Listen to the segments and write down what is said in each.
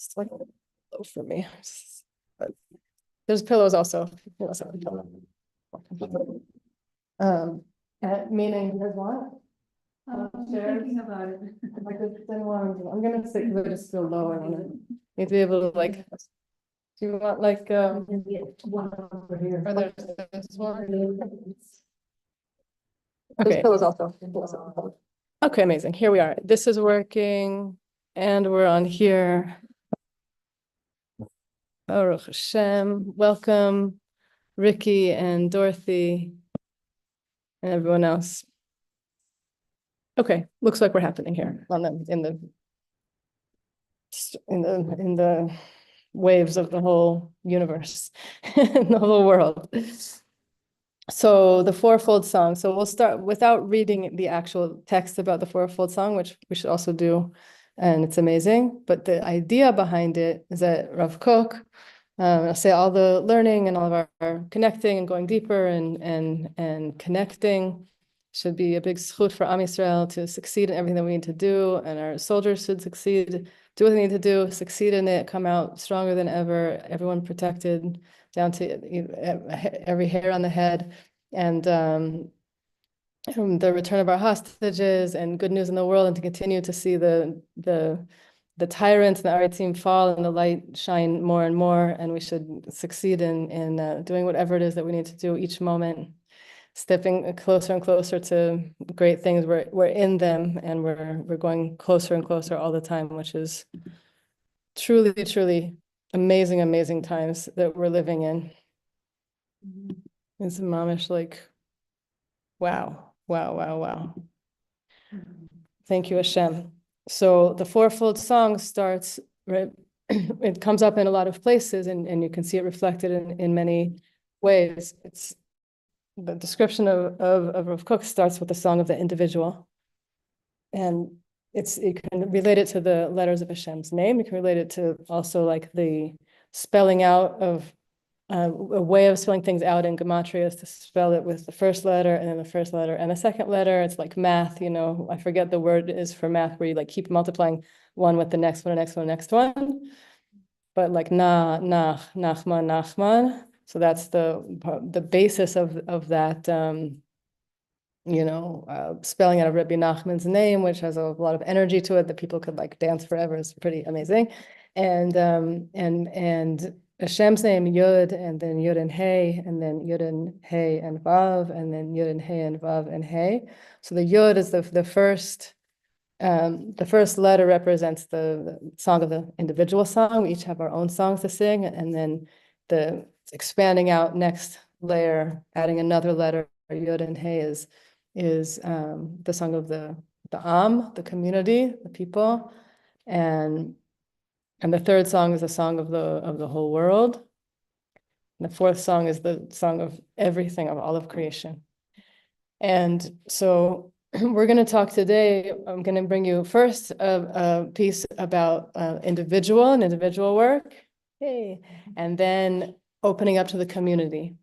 It's like low for me. But there's pillows also. Meaning you guys want? I'm thinking about it. Like the thin ones. I'm gonna sit because I just feel low. I wanna need to be able to like. Do you want like One over here. are there this one? There's Okay. pillows also. Okay, amazing. Here we are. This is working, and we're on here. Baruch Hashem. Welcome, Ricky and Dorothy, and everyone else. Okay, looks like we're happening here on the in the waves of the whole universe, in the whole world. So the fourfold song. So we'll start without reading the actual text about the fourfold song, which we should also do, and it's amazing. But the idea behind it is that Rav Kook, I'll say all the learning and all of our connecting and going deeper and connecting should be a big zchut for Am Yisrael to succeed in everything that we need to do, and our soldiers should succeed, do what they need to do, succeed in it, come out stronger than ever, everyone protected down to every hair on the head, and the return of our hostages and good news in the world, and to continue to see the tyrants and the Aritzim fall and the light shine more and more, and we should succeed in doing whatever it is that we need to do each moment, stepping closer and closer to great things. We're in them, and we're going closer and closer all the time, which is truly, truly amazing times that we're living in. It's mamish like, wow. Thank you, Hashem. So the fourfold song starts, right? It comes up in a lot of places, and you can see it reflected in many ways. It's the description of Rav Kook starts with the song of the individual. And you can relate it to the letters of Hashem's name. You can relate it to also like the spelling out of a way of spelling things out in gematria is to spell it with the first letter and then the first letter and the second letter. It's like math, I forget the word is for math, where you like keep multiplying one with the next one, the next one, the next one. But like Nachman. So that's the basis of that, spelling out of Rabbi Nachman's name, which has a lot of energy to it that people could like dance forever. It's pretty amazing. And Hashem's name, Yud, and then Yud and Hey, and then Yud and Hey and Vav, and then Yud and Hey and Vav and Hey. So the Yud is the first letter represents the song of the individual song. We each have our own songs to sing, and then the expanding out next layer, adding another letter, Yud and Hey, is the song of the Am, the community, the people, and the third song is a song of the whole world. And the fourth song is the song of everything, of all of creation. And so we're going to talk today. I'm going to bring you first a piece about individual work, and then opening up to the community.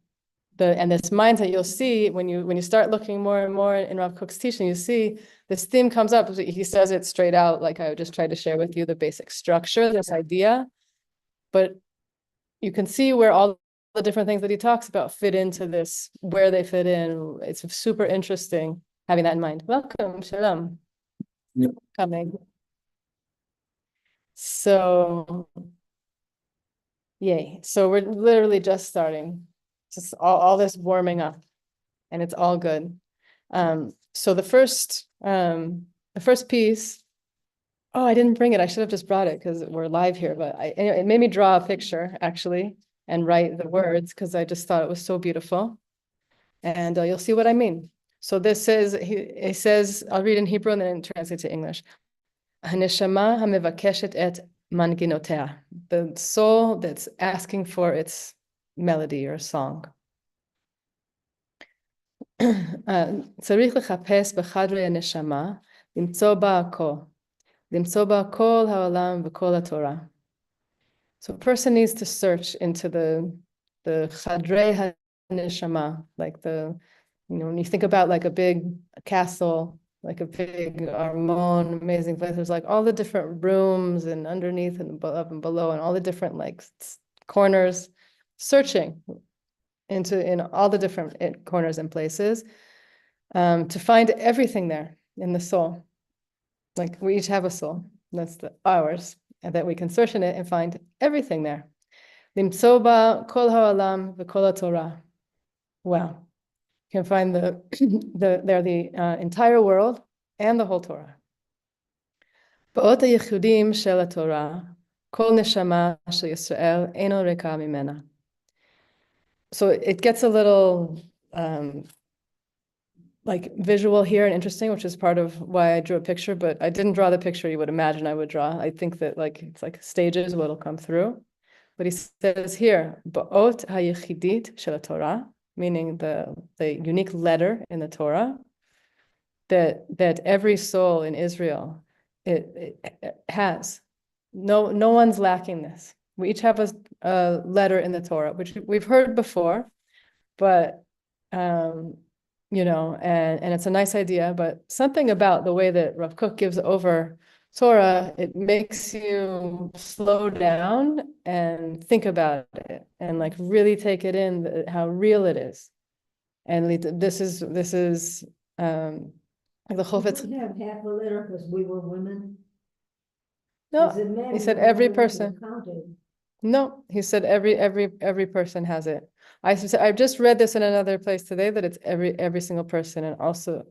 And this mindset you'll see when you start looking more and more in Rav Kook's teaching, you see this theme comes up. He says it straight out, like I just tried to share with you the basic structure, this idea, but you can see where all the different things that he talks about fit into this, where they fit in. It's super interesting having that in mind. Welcome, Shalom. Yep. Coming. So, yay. So we're literally just starting. Just all this warming up, and it's all good. So the first piece, I didn't bring it. I should have just brought it because we're live here, but anyway, it made me draw a picture actually and write the words because I just thought it was so beautiful, and you'll see what I mean. So this is, he says, I'll read in Hebrew and then translate to English. Haneshama hamevakeshet et manginotea, the soul that's asking for its melody or song. צריך לחפש בחדרי הנשמה, למצוא בה הכל. למצוא בה כל העולם וכל התורה. So a person needs to search into the chadrei haneshama, like when you think about like a big castle like a big armon, amazing place. There's like all the different rooms and underneath and above and below and all the different like corners, searching in all the different corners and places to find everything there in the soul. Like we each have a soul, that's ours, and that we can search in it and find everything there. Limtso ba kol ha'olam v'kol ha'torah. Wow. You can find the entire world and the whole Torah. באות הייחודים של התורה, כל נשמה של ישראל אינו ריקה ממנה. So it gets a little like visual here and interesting, which is part of why I drew a picture, but I didn't draw the picture you would imagine I would draw. I think that like it's like stages what'll come through. But he says here, ba'ot hayechidit shel Torah, meaning the unique letter in the Torah, that every soul in Israel it has. No one's lacking this. We each have a letter in the Torah, which we've heard before, but you know, and it's a nice idea, but something about the way that Rav Kook gives over Torah, it makes you slow down and think about it and like really take it in, how real it is. And this is like the Chofetz. We have half a letter because we were women. No, Does it matter he said what every letters are person. counted? No, he said every person has it. I've just read this in another place today that it's every single person, and also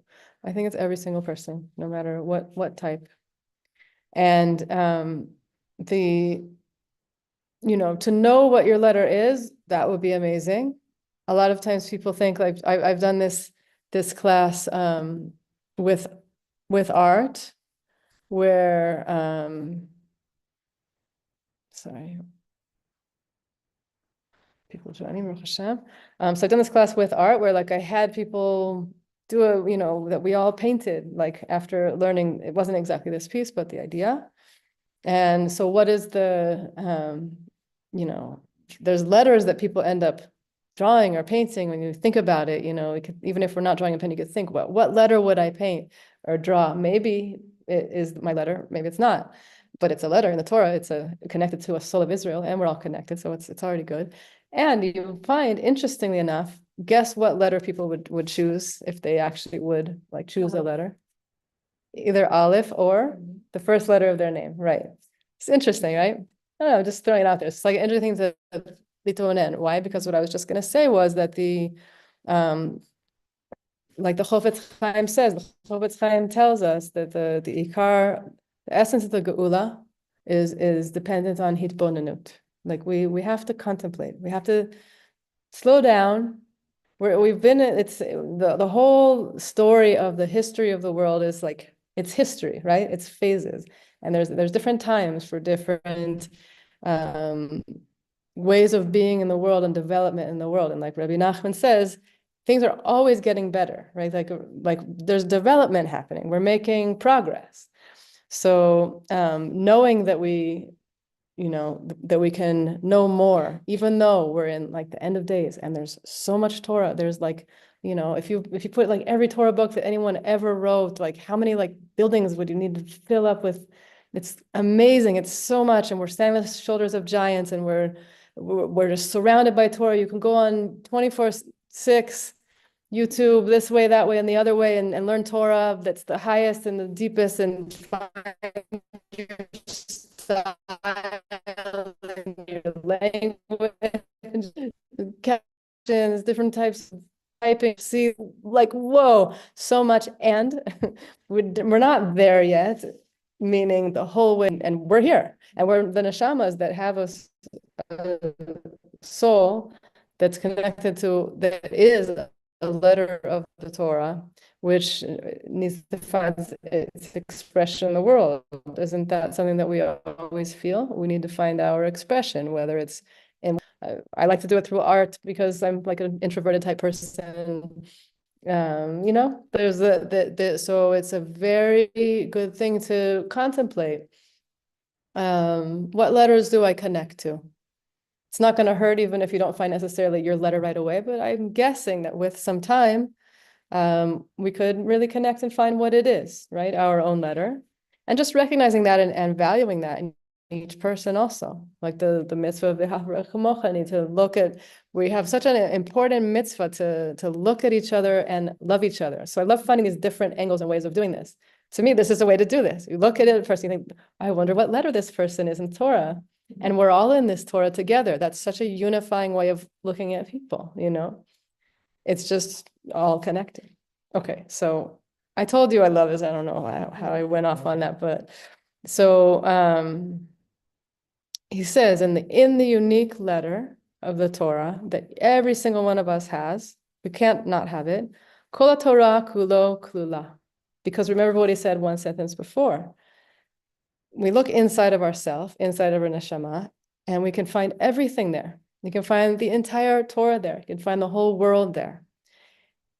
I think it's every single person, no matter what type. And the to know what your letter is, that would be amazing. A lot of times people think like I've done this class with art where sorry. People joining, Baruch Hashem. So I've done this class with art where like I had people do that we all painted like after learning, it wasn't exactly this piece, but the idea. And so what is there's letters that people end up drawing or painting when you think about it, even if we're not drawing a pen, you could think about what letter would I paint or draw? Maybe it is my letter, maybe it's not. But it's a letter in the Torah, it's connected to a soul of Israel, and we're all connected, so it's already good. And you find, interestingly enough, guess what letter people would choose if they actually would like choose a letter? Either Aleph or the first letter of their name, right? It's interesting, right? I don't know, just throwing it out there. It's like interesting to litonen. Why? Because what I was just going to say was that like the Chofetz Chaim says, the Chofetz Chaim tells us that the Ikar, the essence of the Geula is dependent on hitbonenut. Like we have to contemplate. We have to slow down. It's the whole story of the history of the world is like it's history, right? It's phases, and there's different times for different ways of being in the world and development in the world. And like Rabbi Nachman says, things are always getting better, right? Like there's development happening. We're making progress. So knowing that we can know more, even though we're in like the end of days and there's so much Torah, there's like, if you put like every Torah book that anyone ever wrote, like how many like buildings would you need to fill up with? It's amazing. It's so much. And we're standing on the shoulders of giants, and we're just surrounded by Torah. You can go on 24/6 YouTube this way, that way, and the other way, and learn Torah that's the highest and the deepest, and find your style and your language, captions, different types of typing. See, like, whoa, so much. And we're not there yet, meaning the whole way, and we're here, and we're the neshamas that have a soul that's connected to, that is a letter of the Torah, which needs to find its expression in the world. Isn't that something that we always feel? We need to find our expression, whether it's in, I like to do it through art because I'm like an introverted type person. There's so it's a very good thing to contemplate. What letters do I connect to? It's not going to hurt even if you don't find necessarily your letter right away, but I'm guessing that with some time, we could really connect and find what it is, right? Our own letter. And just recognizing that and valuing that in each person also. Like the mitzvah of the need to look at, we have such an important mitzvah to look at each other and love each other. So I love finding these different angles and ways of doing this. To me, this is a way to do this. You look at it first, you think, I wonder what letter this person is in Torah. And we're all in this Torah together. That's such a unifying way of looking at people, you know? It's just all connected. Okay, so I told you I love this. I don't know how I went off on that, but so he says in the unique letter of the Torah that every single one of us has, we can't not have it. Kol Torah kulo klula. Because remember what he said one sentence before. We look inside of ourselves, inside of our neshama, and we can find everything there. You can find the entire Torah there. You can find the whole world there.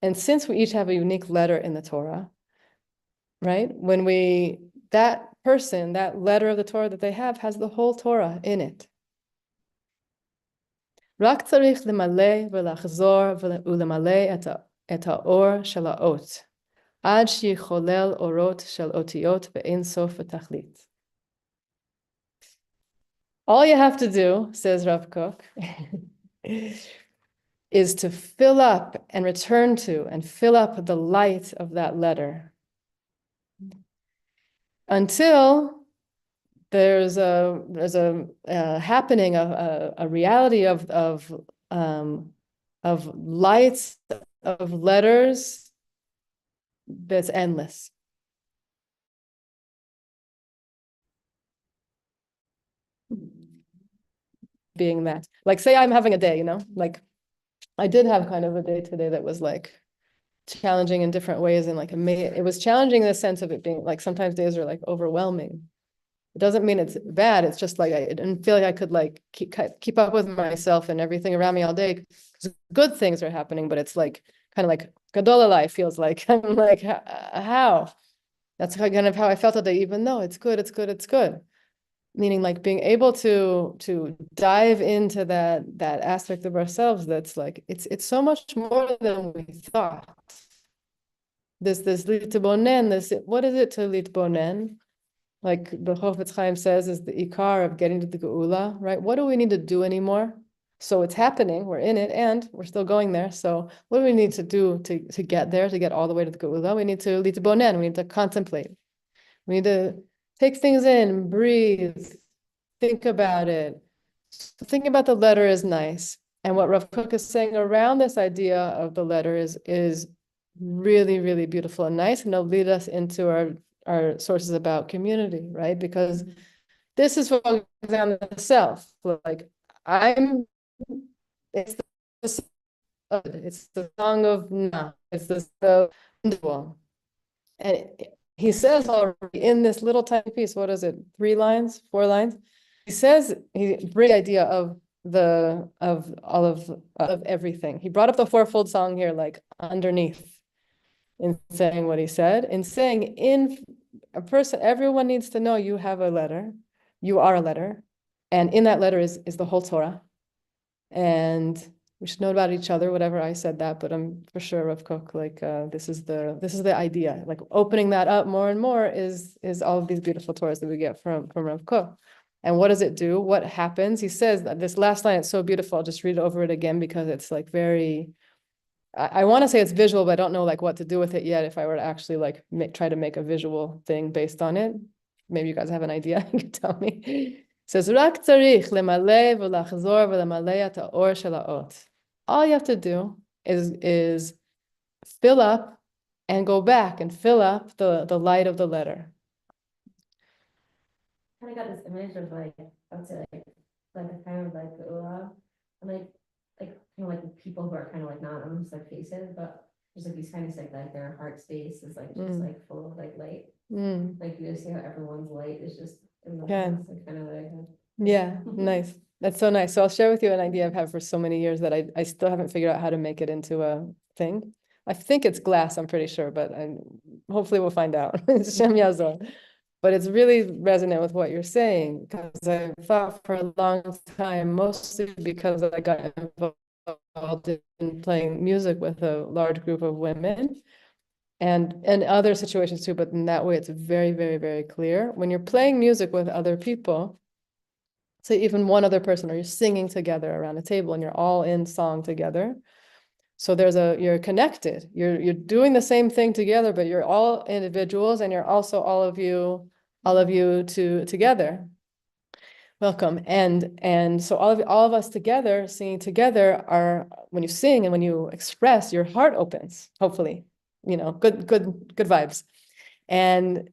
And since we each have a unique letter in the Torah, right? That person, that letter of the Torah that they have has the whole Torah in it. רק צריך למלא ולחזור ולמלא את האור של האות, עד שיחולל אורות של אותיות באין סוף ותכלית. All you have to do, says Rav Kook, is to fill up and return to and fill up the light of that letter until there's a happening of a reality of lights of letters that's endless. Being that, like, say I'm having a day, you know, like I did have kind of a day today that was like challenging in different ways, and like it was challenging in the sense of it being like sometimes days are like overwhelming. It doesn't mean it's bad. It's just like I didn't feel like I could like keep up with myself and everything around me all day. 'Cause good things are happening, but it's like kind of like Gadola life feels like. I'm like, how? That's kind of how I felt today, even though it's good, it's good, it's good. Meaning like being able to dive into that aspect of ourselves that's like it's so much more than we thought. This litbonen, what is it to litbonen? Like the Chofetz Chaim says, is the ikar of getting to the Geula, right? What do we need to do anymore? So it's happening, we're in it, and we're still going there. So what do we need to do to get there, to get all the way to the Geula? We need to litbonen, we need to contemplate. We need to take things in, breathe, think about it. Thinking about the letter is nice. And what Rav Kook is saying around this idea of the letter is really, really beautiful and nice. And it'll lead us into our sources about community, right? Because this is focusing on the self. Like it's the song of Na, it's the individual. And he says already in this little tiny piece, what is it, 3 lines, 4 lines? He says great idea of all of everything. He brought up the fourfold song here, like underneath, in saying what he said, in saying in a person, everyone needs to know you have a letter, you are a letter, and in that letter is the whole Torah. And we should know about each other, whatever. I said that, but I'm for sure Rav Kook, like this is the idea. Like opening that up more and more is all of these beautiful Torahs that we get from Rav Kook. And what does it do? What happens? He says that this last line, it's so beautiful. I'll just read over it again because it's like very, I want to say it's visual, but I don't know like what to do with it yet. If I were to actually like try to make a visual thing based on it, maybe you guys have an idea, you can tell me. It says, "Rak tzarich lemaleh v'lachzor v'lemaleh et ha'or shel ha'ot." All you have to do is fill up and go back and fill up the light of the letter. Kind of got this image of like, I would say like a kind of like and like kind of like the people who are kind of like not almost like faces, but there's like these kind of like their heart space is like just like full of like light. Like you just see how everyone's light is just Yeah. like kind of like Yeah, nice. That's so nice. So I'll share with you an idea I've had for so many years that I still haven't figured out how to make it into a thing. I think it's glass, I'm pretty sure, but hopefully we'll find out. Shem Yazor. But it's really resonant with what you're saying, because I thought for a long time, mostly because I got involved in playing music with a large group of women and other situations too, but in that way it's very, very, very clear. When you're playing music with other people, say even one other person, or you're singing together around a table and you're all in song together. So you're connected. You're doing the same thing together, but you're all individuals and you're also all of you together. Welcome. And so all of us together, singing together when you sing and when you express, your heart opens, hopefully, good vibes. And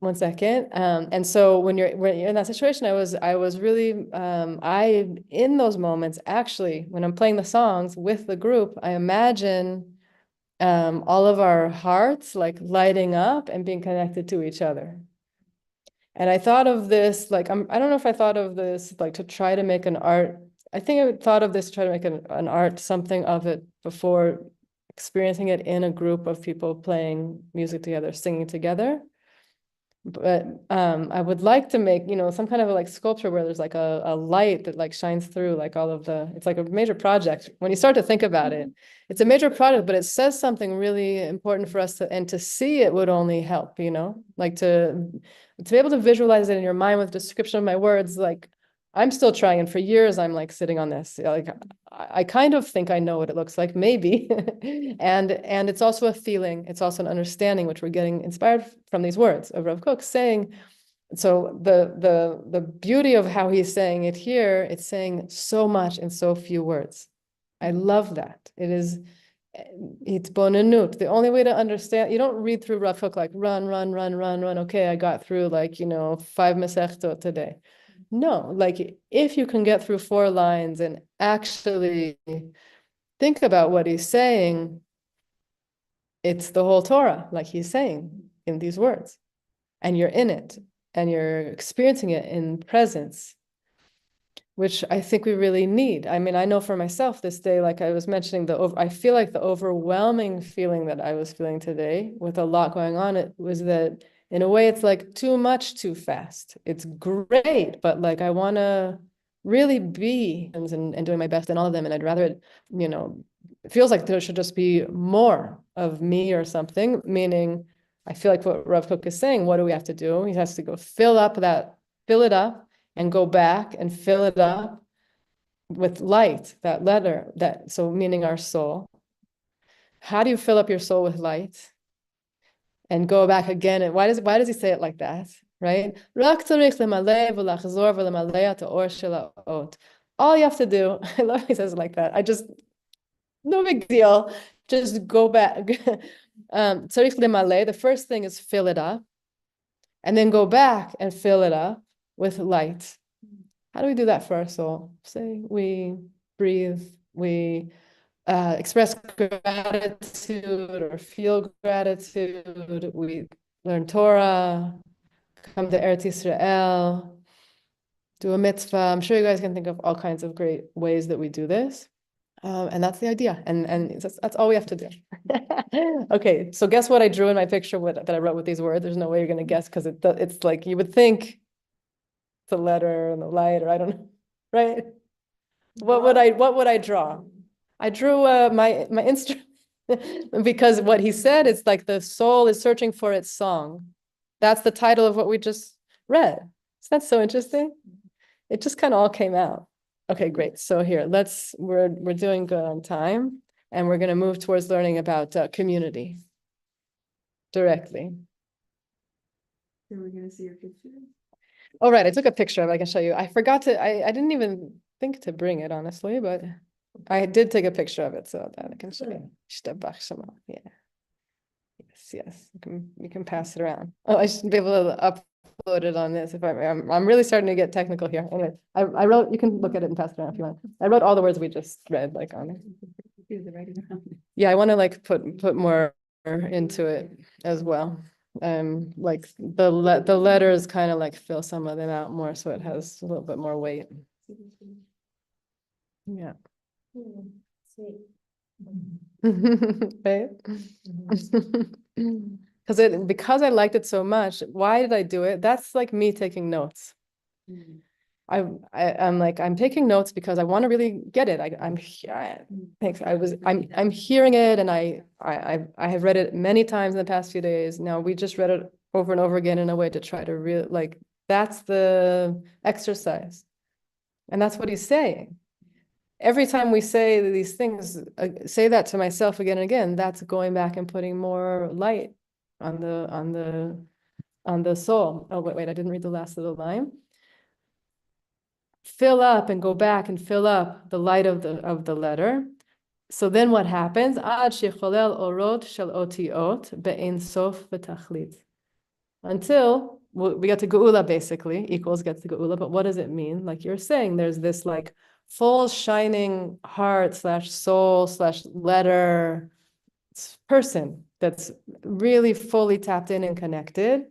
one second. And so when you're in that situation, I was really, in those moments, actually, when I'm playing the songs with the group, I imagine all of our hearts like lighting up and being connected to each other. And I thought of this, like, I don't know if I thought of this, like, to try to make an art. I think I thought of this to try to make an art, something of it before experiencing it in a group of people playing music together, singing together. But I would like to make, some kind of like sculpture where there's like a light that like shines through like it's like a major project. When you start to think about it, it's a major project, but it says something really important for us to see it would only help, like to be able to visualize it in your mind with description of my words. Like I'm still trying, and for years I'm like sitting on this. Like I kind of think I know what it looks like, maybe. and it's also a feeling, it's also an understanding, which we're getting inspired from these words of Rav Kook saying. So the beauty of how he's saying it here, it's saying so much in so few words. I love that. It's bonanut. The only way to understand, you don't read through Rav Kook like run. Okay, I got through like, 5 Masechtot today. No, like if you can get through 4 lines and actually think about what he's saying, it's the whole Torah, like he's saying in these words. And you're in it, and you're experiencing it in presence, which I think we really need. I mean, I know for myself this day, like I was mentioning, I feel like the overwhelming feeling that I was feeling today with a lot going on, it was that in a way, it's like too much, too fast. It's great, but like I want to really be and doing my best in all of them. And I'd rather it, it feels like there should just be more of me or something, meaning I feel like what Rav Kook is saying, what do we have to do? He has to go fill it up and go back and fill it up with light, that letter, so meaning our soul. How do you fill up your soul with light? And go back again. And why does he say it like that? Right? All you have to do, I love he says it like that. No big deal. Just go back. The first thing is fill it up. And then go back and fill it up with light. How do we do that for our soul? Say we breathe, we express gratitude or feel gratitude. We learn Torah, come to Eretz Yisrael, do a mitzvah. I'm sure you guys can think of all kinds of great ways that we do this. And that's the idea. And that's all we have to do. Okay, so guess what I drew in my picture that I wrote with these words? There's no way you're going to guess because it's like you would think the letter and the light, or I don't know, right? What would I draw? I drew my instrument because what he said is like the soul is searching for its song. That's the title of what we just read. So that's so interesting. It just kind of all came out. Okay, great. So here, we're doing good on time, and we're going to move towards learning about community directly. So we're gonna see your picture. All right, I took a picture of it. I can show you. I forgot to, I didn't even think to bring it, honestly, but I did take a picture of it so that I can show you. Yeah. Yes. You can pass it around. Oh, I should be able to upload it on this if I'm really starting to get technical here. Anyway, I wrote, you can look at it and pass it around if you want. I wrote all the words we just read like on it. Yeah, I want to like put more into it as well. Like the letters kind of like fill some of them out more so it has a little bit more weight. Yeah. Sweet. Right? Because I liked it so much, why did I do it? That's like me taking notes. I'm like, I'm taking notes because I want to really get it. Thanks. I'm hearing it, and I have read it many times in the past few days. Now we just read it over and over again in a way to try to like, that's the exercise. And that's what he's saying. Every time we say these things, say that to myself again and again, that's going back and putting more light on the soul. Oh, wait, I didn't read the last little line. Fill up and go back and fill up the light of the letter. So then what happens? Ad shecholel orot shel otiot be'ein sof v'tachlit. Until we get to Geula, basically, equals gets to Geula. But what does it mean? Like you're saying, there's this like full shining heart / soul / letter person that's really fully tapped in and connected,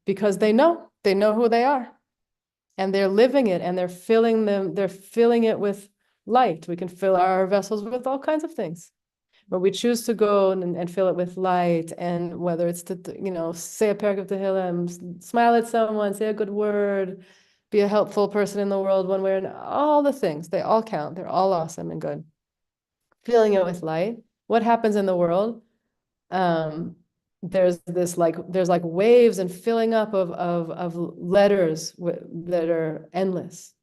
because they know who they are, and they're living it, and they're filling it with light. We can fill our vessels with all kinds of things, but we choose to go and fill it with light. And whether it's to, say a parak of Tehillim, smile at someone, say a good word, be a helpful person in the world one way or another, all the things, they all count. They're all awesome and good. Filling it with light. What happens in the world? There's like waves and filling up of letters that are endless.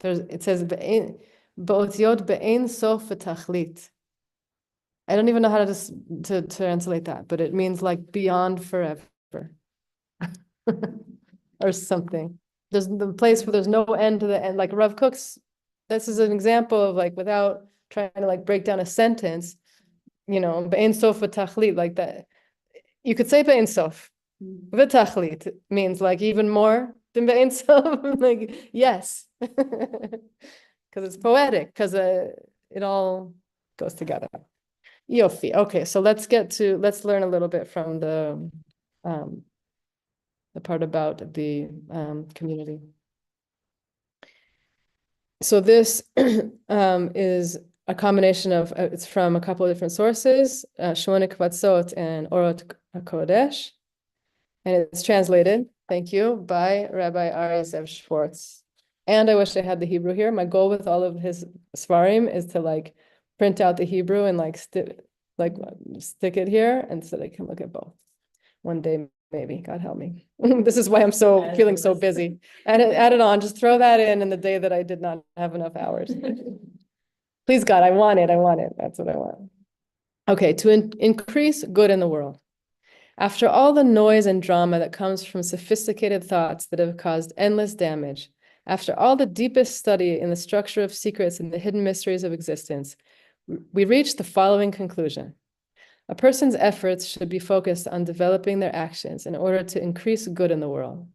It says ba'otiot be'ein sof v'tachlit. I don't even know how to translate that, but it means like beyond forever or something. There's the place where there's no end to the end. Like Rav Kook's, this is an example of like, without trying to like break down a sentence, be'ein sof v'tachlit, like that. You could say be'ein sof. V'tachlit means like even more than be'ein sof. Like, yes. Because it's poetic, because it all goes together. Yofi. Okay, so let's learn a little bit from the part about the community. So this is a combination of, it's from a couple of different sources, Shmona Kvatzot and Orot HaKodesh, and it's translated, thank you, by Rabbi Ari Zev Schwartz. And I wish I had the Hebrew here. My goal with all of his Svarim is to like print out the Hebrew and like stick it here, and so they can look at both. One day, maybe, God help me. This is why I'm feeling so busy. Add it on, just throw that in the day that I did not have enough hours. Please, God, I want it. That's what I want. Okay, to increase good in the world. After all the noise and drama that comes from sophisticated thoughts that have caused endless damage, after all the deepest study in the structure of secrets and the hidden mysteries of existence, we reach the following conclusion. A person's efforts should be focused on developing their actions in order to increase good in the world,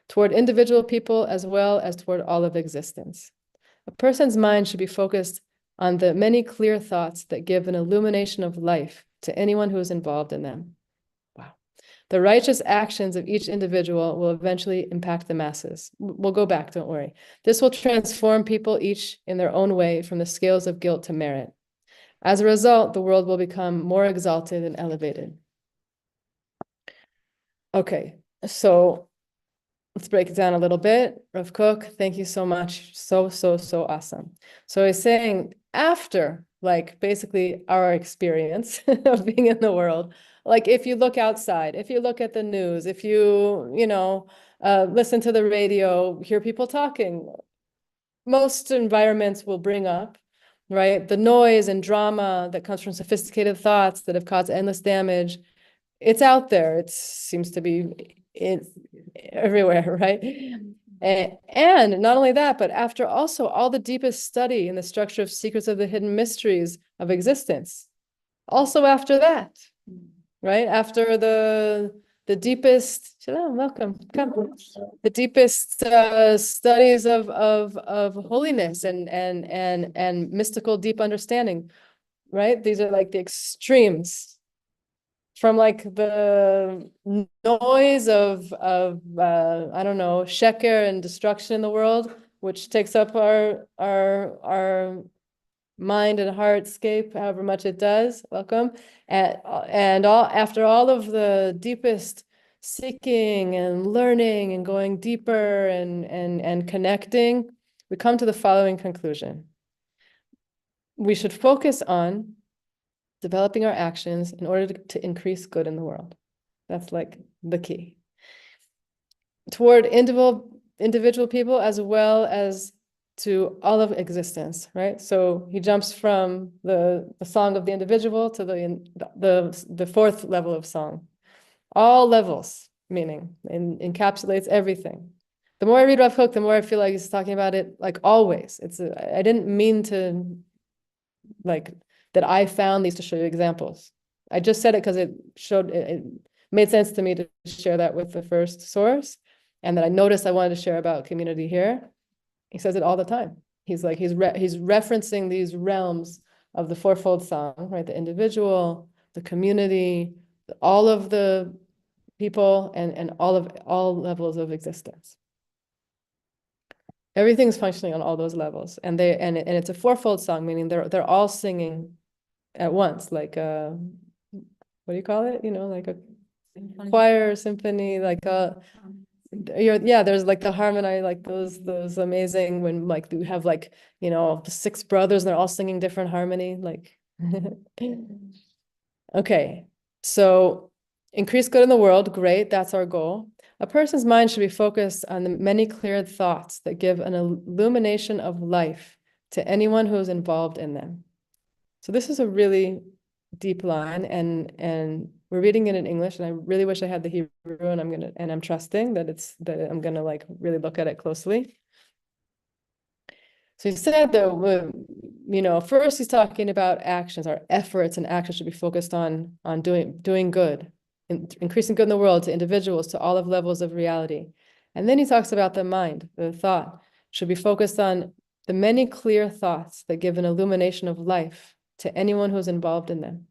toward individual people as well as toward all of existence. A person's mind should be focused on the many clear thoughts that give an illumination of life to anyone who is involved in them. Wow. The righteous actions of each individual will eventually impact the masses. We'll go back, don't worry. This will transform people each in their own way from the scales of guilt to merit. As a result, the world will become more exalted and elevated. Okay, so let's break it down a little bit. Rav Kook, thank you so much. So awesome. So he's saying after, like, basically our experience of being in the world, like if you look outside, if you look at the news, if you, listen to the radio, hear people talking, most environments will bring up, right, the noise and drama that comes from sophisticated thoughts that have caused endless damage. It's out there. It seems to be everywhere, right? And not only that, but after also all the deepest study in the structure of secrets of the hidden mysteries of existence, also after that, right? After the deepest, Shalom, welcome, come. The deepest studies of holiness and mystical deep understanding, right? These are like the extremes from like the noise of I don't know, sheker and destruction in the world, which takes up our mind and heartscape, however much it does. Welcome. And all after all of the deepest seeking and learning and going deeper and connecting, we come to the following conclusion. We should focus on developing our actions in order to increase good in the world. That's like the key. Toward individual people as well as to all of existence, right? So he jumps from the song of the individual to the fourth level of song. All levels, meaning encapsulates everything. The more I read Rav Kook, the more I feel like he's talking about it like always. I didn't mean to like that I found these to show you examples. I just said it because it made sense to me to share that with the first source, and that I noticed I wanted to share about community here. He says it all the time. He's referencing these realms of the fourfold song, right? The individual, the community, all of the people, and all levels of existence. Everything's functioning on all those levels, and it's a fourfold song, meaning they're all singing at once, like what do you call it? Like a choir, symphony, like there's like the harmony, like those amazing when like you have like the six brothers and they're all singing different harmony, like okay, so increase good in the world, great, that's our goal. A person's mind should be focused on the many clear thoughts that give an illumination of life to anyone who is involved in them. So this is a really deep line, and we're reading it in English, and I really wish I had the Hebrew, and I'm trusting that I'm gonna like really look at it closely. So he said that first he's talking about actions. Our efforts and actions should be focused on doing good, increasing good in the world, to individuals, to all of levels of reality. And then he talks about the mind, the thought should be focused on the many clear thoughts that give an illumination of life to anyone who's involved in them.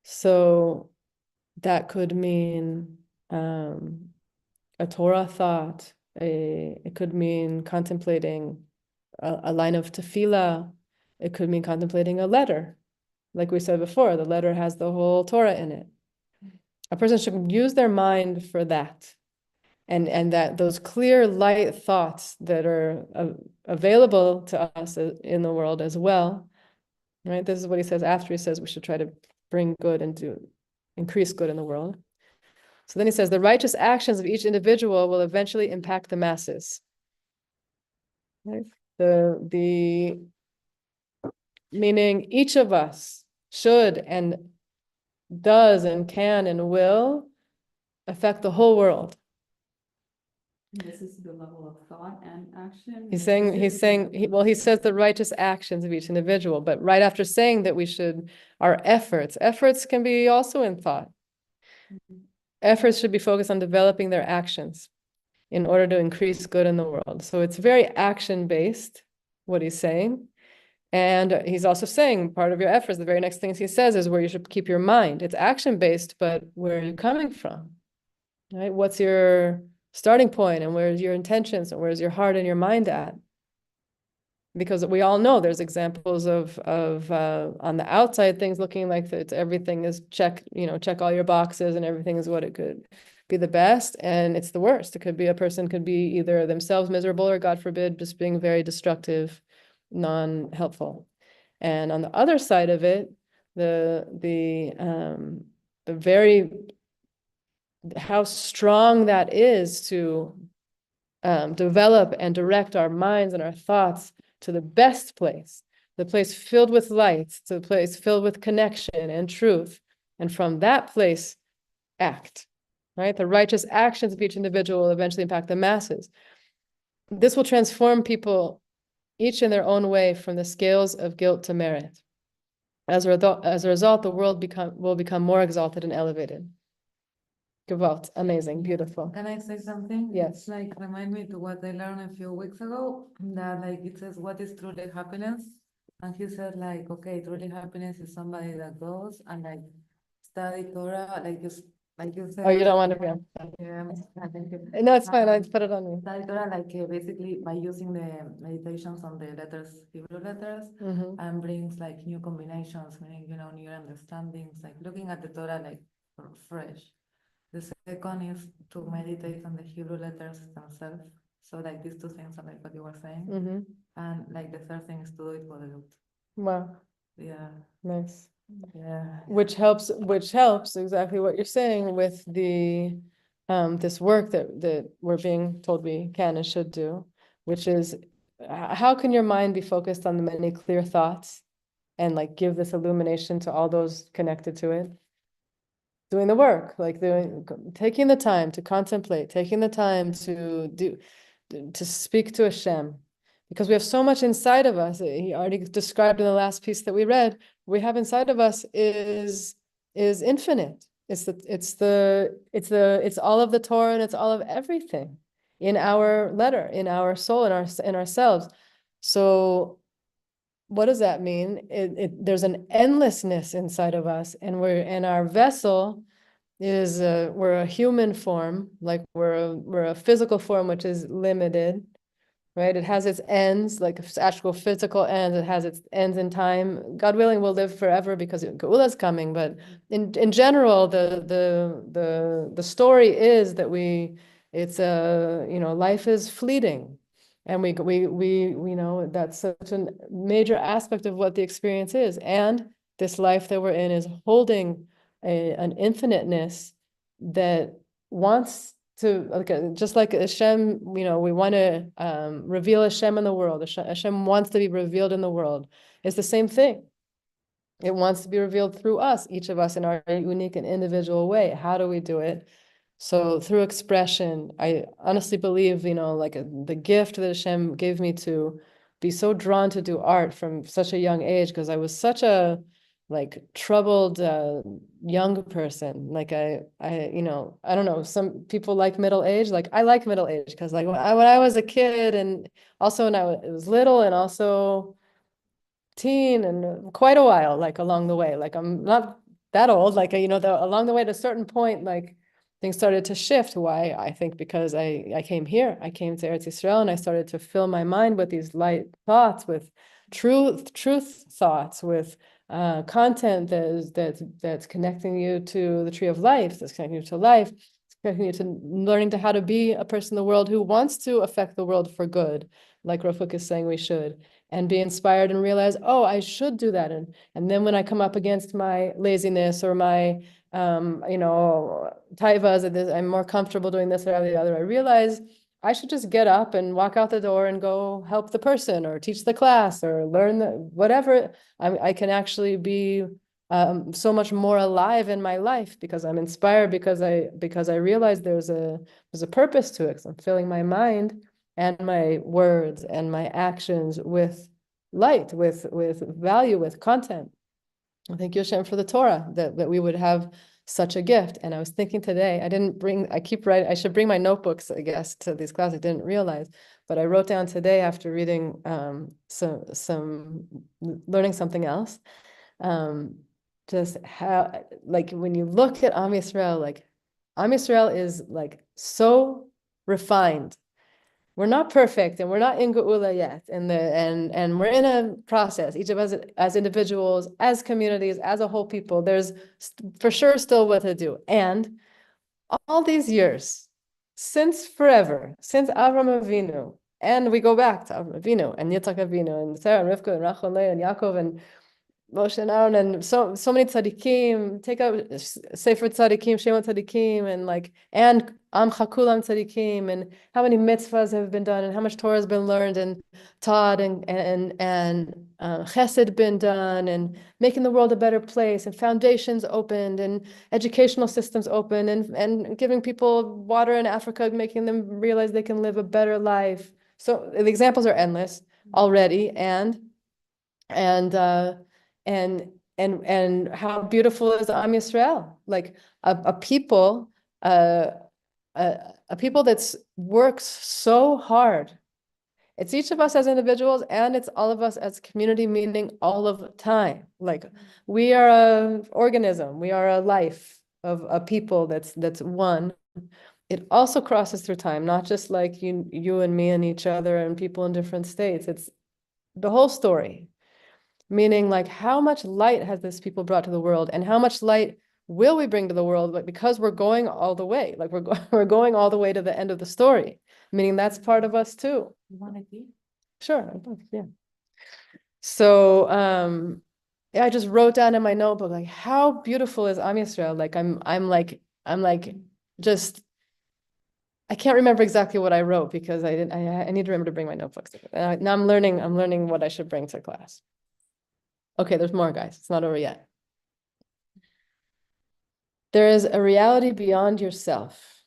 So that could mean a Torah thought. It could mean contemplating a line of tefillah. It could mean contemplating a letter. Like we said before, the letter has the whole Torah in it. A person should use their mind for that. And that those clear, light thoughts that are available to us in the world as well, right? This is what he says after he says we should try to bring good and to increase good in the world. So then he says the righteous actions of each individual will eventually impact the masses. Right? The meaning each of us should and does and can and will affect the whole world. This is the level of thought and action. He says the righteous actions of each individual, but right after saying that our efforts can be also in thought. Efforts should be focused on developing their actions in order to increase good in the world. So it's very action-based, what he's saying. And he's also saying part of your efforts, the very next things he says is where you should keep your mind. It's action-based, but where are you coming from? Right? What's your starting point, and where's your intentions, and where's your heart and your mind at? Because we all know there's examples of on the outside things looking like everything is check all your boxes and everything is what it could be the best, and it's the worst. A person could be either themselves miserable or, God forbid, just being very destructive, non-helpful. And on the other side of it, how strong that is to develop and direct our minds and our thoughts to the best place, the place filled with light, to the place filled with connection and truth. And from that place, act, right? The righteous actions of each individual will eventually impact the masses. This will transform people, each in their own way, from the scales of guilt to merit. As a result, the world will become more exalted and elevated. Gewalt, amazing, beautiful. Can I say something? Yes. It's like remind me to what I learned a few weeks ago, that like it says what is truly happiness, and he said like, okay, truly happiness is somebody that goes and like study Torah, like you said. Oh, you don't want to be on? Yeah, thank you. No, it's fine. I put it on me. Study Torah like basically by using the meditations on the letters, Hebrew letters, Mhm. and brings like new combinations, meaning new understandings, like looking at the Torah like fresh. The second is to meditate on the Hebrew letters themselves. So like these two things are like what you were saying. Mm-hmm. And like the third thing is to do it for the youth. Wow, Yeah, nice. yeah. Which helps exactly what you're saying with the this work that we're being told we can and should do, which is how can your mind be focused on the many clear thoughts and like give this illumination to all those connected to it? Doing the work, like taking the time to contemplate, taking the time to speak to Hashem, because we have so much inside of us. He already described in the last piece that we read. We have inside of us is infinite. It's all of the Torah and it's all of everything in our letter, in our soul, in ourselves. So what does that mean? There's an endlessness inside of us, and our vessel is we're a human form, like we're a physical form which is limited, right? It has its ends, like actual physical ends. It has its ends in time. God willing, we'll live forever because Geula is coming. But in general, the story is that life is fleeting, and we know that's such a major aspect of what the experience is. And this life that we're in is holding an infiniteness that wants to, just like Hashem, we want to reveal Hashem in the world. Hashem wants to be revealed in the world. It's the same thing. It wants to be revealed through us, each of us in our unique and individual way. How do we do it? So through expression. I honestly believe, the gift that Hashem gave me to be so drawn to do art from such a young age, because I was such a troubled young person. Like I don't know, some people like middle age. Like I like middle age because when I was a kid, and also when I was little, and also teen, and quite a while, along the way, I'm not that old, along the way, at a certain point, things started to shift. Why? I think because I came here. I came to Eretz Yisrael, and I started to fill my mind with these light thoughts, with truth thoughts, with content that's connecting you to the tree of life, that's connecting you to life, connecting you to learning how to be a person in the world who wants to affect the world for good, like Rafuk is saying we should, and be inspired and realize, oh, I should do that. And then when I come up against my laziness or my taivas, I'm more comfortable doing this or the other, I realize I should just get up and walk out the door and go help the person or teach the class or learn whatever. I can actually be so much more alive in my life because I'm inspired, because I realize there's a purpose to it. So I'm filling my mind and my words and my actions with light, with value, with content. Thank you, Hashem, for the Torah, that we would have such a gift. And I was thinking today, I keep writing, I should bring my notebooks, I guess, to these classes. I didn't realize, but I wrote down today after reading learning something else, just how, when you look at Am Yisrael, Am Yisrael is so refined. We're not perfect, and we're not in Geula yet, and we're in a process. Each of us as individuals, as communities, as a whole people, there's for sure still what to do. And all these years, since forever, since Avram Avinu, and we go back to Avram Avinu and Yitzhak Avinu and Sarah and Rivka and Rachel and Yaakov and Moshe and Aaron, and so many tzaddikim, take out Sefer tzaddikim, Shema tzaddikim, and Amcha Kulam tzaddikim, and how many mitzvahs have been done, and how much Torah has been learned and taught, and chesed been done, and making the world a better place, and foundations opened, and educational systems open, and giving people water in Africa, making them realize they can live a better life. So the examples are endless already, and how beautiful is Am Yisrael, a people, a people that's works so hard. It's each of us as individuals, and it's all of us as community, meaning all of the time. We are an organism, we are a life of a people that's one. It also crosses through time, not just you and me and each other and people in different states. It's the whole story. Meaning, how much light has this people brought to the world, and how much light will we bring to the world, but because we're going all the way, like we're going all the way to the end of the story, meaning that's part of us too. You want to keep? Sure, yeah. So yeah, I just wrote down in my notebook, like, how beautiful is Am Yisrael? Like I'm like just I can't remember exactly what I wrote because I need to remember to bring my notebooks. Now I'm learning what I should bring to class. Okay, there's more, guys. It's not over yet. There is a reality beyond yourself.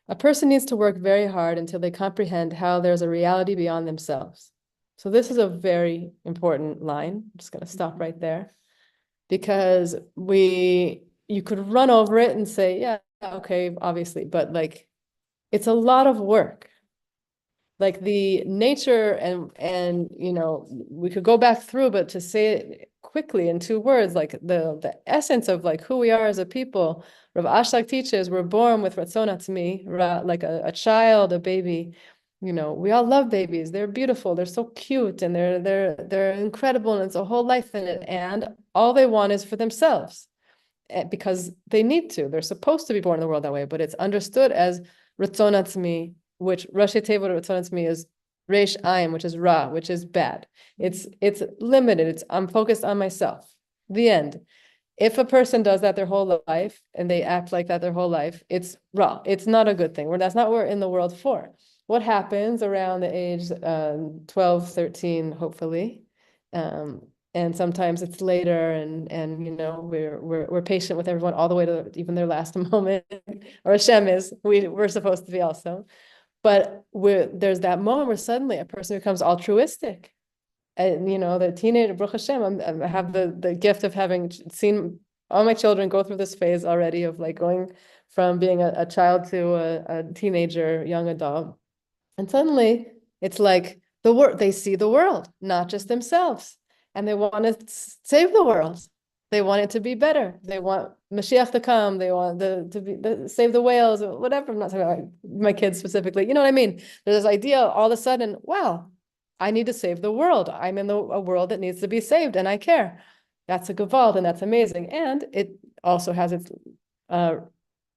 A person needs to work very hard until they comprehend how there's a reality beyond themselves. So this is a very important line. I'm just going to stop right there because you could run over it and say, yeah, okay, obviously, but like it's a lot of work. Like the nature and you know, we could go back through, but to say it quickly in 2 words, like the essence of like who we are as a people. Rav Ashlag teaches we're born with Ratzon Atzmi, like a child, a baby. You know, we all love babies. They're beautiful. They're so cute, and they're incredible, and it's a whole life in it. And all they want is for themselves, because they need to. They're supposed to be born in the world that way, but it's understood as Ratzon Atzmi, which Rashi Tevot Ratzon Atzmi is Reish Ayin, which is Ra, which is bad. It's limited. I'm focused on myself. The end. If a person does that their whole life and they act like that their whole life, it's Ra. It's not a good thing. That's not what we're in the world for. What happens around the age 12, 13, hopefully, and sometimes it's later, and you know, we're patient with everyone all the way to even their last moment, or Hashem is, we're supposed to be also. But there's that moment where suddenly a person becomes altruistic. And you know, the teenager, Baruch Hashem, I have the gift of having seen all my children go through this phase already of like going from being a child to a teenager, young adult. And suddenly it's like they see the world, not just themselves. And they want to save the world. They want it to be better. They want Mashiach to come. They want save the whales or whatever. I'm not talking about my kids specifically. You know what I mean? There's this idea all of a sudden, wow, I need to save the world. I'm in a world that needs to be saved, and I care. That's a gewalt, and that's amazing. And it also has its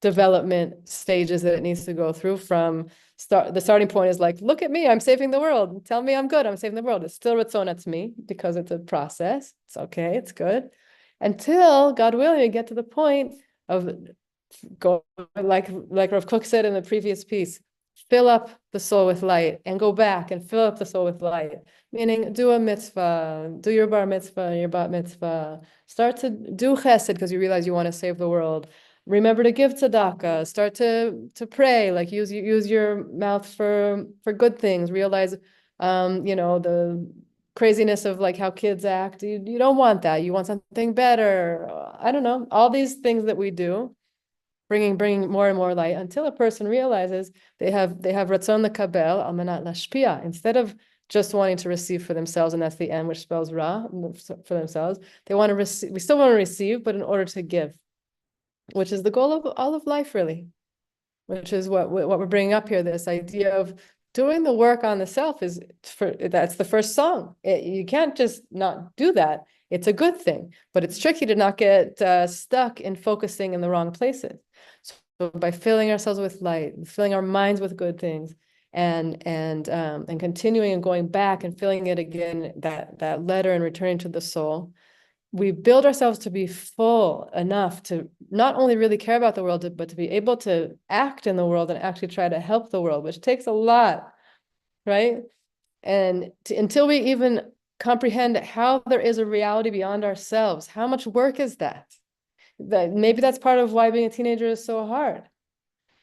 development stages that it needs to go through. From the starting point is like, look at me, I'm saving the world. Tell me I'm good, I'm saving the world. It's still Ratzon Atzmi because it's a process. It's okay, it's good. Until, God willing, you get to the point of go, like Rav Kook said in the previous piece, fill up the soul with light and go back and fill up the soul with light. Meaning, do a mitzvah, do your bar mitzvah, your bat mitzvah. Start to do chesed because you realize you want to save the world. Remember to give tzedakah. Start to pray. Like use your mouth for good things. Realize, you know, the craziness of like how kids act. You don't want that. You want something better. I don't know. All these things that we do, bringing more and more light until a person realizes they have ratzon lekabel al manat lashpia, instead of just wanting to receive for themselves, and that's the end, which spells ra, for themselves. They want to receive. We still want to receive, but in order to give, which is the goal of all of life, really, which is what we're bringing up here. This idea of doing the work on the self that's the first song. You can't just not do that. It's a good thing, but it's tricky to not get stuck in focusing in the wrong places. So by filling ourselves with light, filling our minds with good things, and continuing and going back and filling it again, that letter, and returning to the soul, we build ourselves to be full enough to not only really care about the world, but to be able to act in the world and actually try to help the world, which takes a lot, right? And until we even comprehend how there is a reality beyond ourselves, how much work is that? Maybe that's part of why being a teenager is so hard.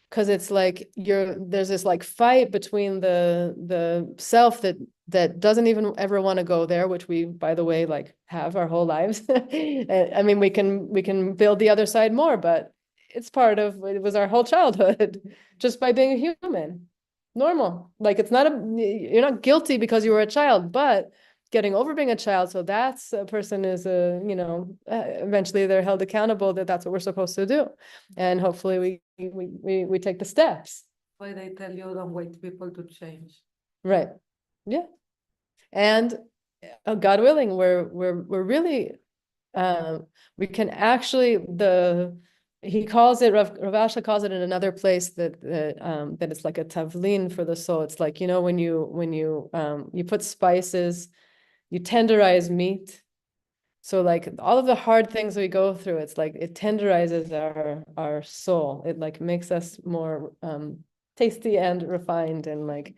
Because it's like there's this like fight between the self that doesn't even ever want to go there, which we, by the way, like have our whole lives. I mean, we can build the other side more, but it was our whole childhood just by being a human. Normal. Like you're not guilty because you were a child, but getting over being a child, so that's a person is eventually they're held accountable that's what we're supposed to do, and hopefully we take the steps. Why they tell you don't wait people to change. Right. Yeah. And God willing, we're really we can actually, he calls it, Rav Asher calls it in another place that it's like a tavlin for the soul. It's like, you know, when you put spices, you tenderize meat. So like all of the hard things we go through, it's like it tenderizes our soul. It like makes us more tasty and refined and like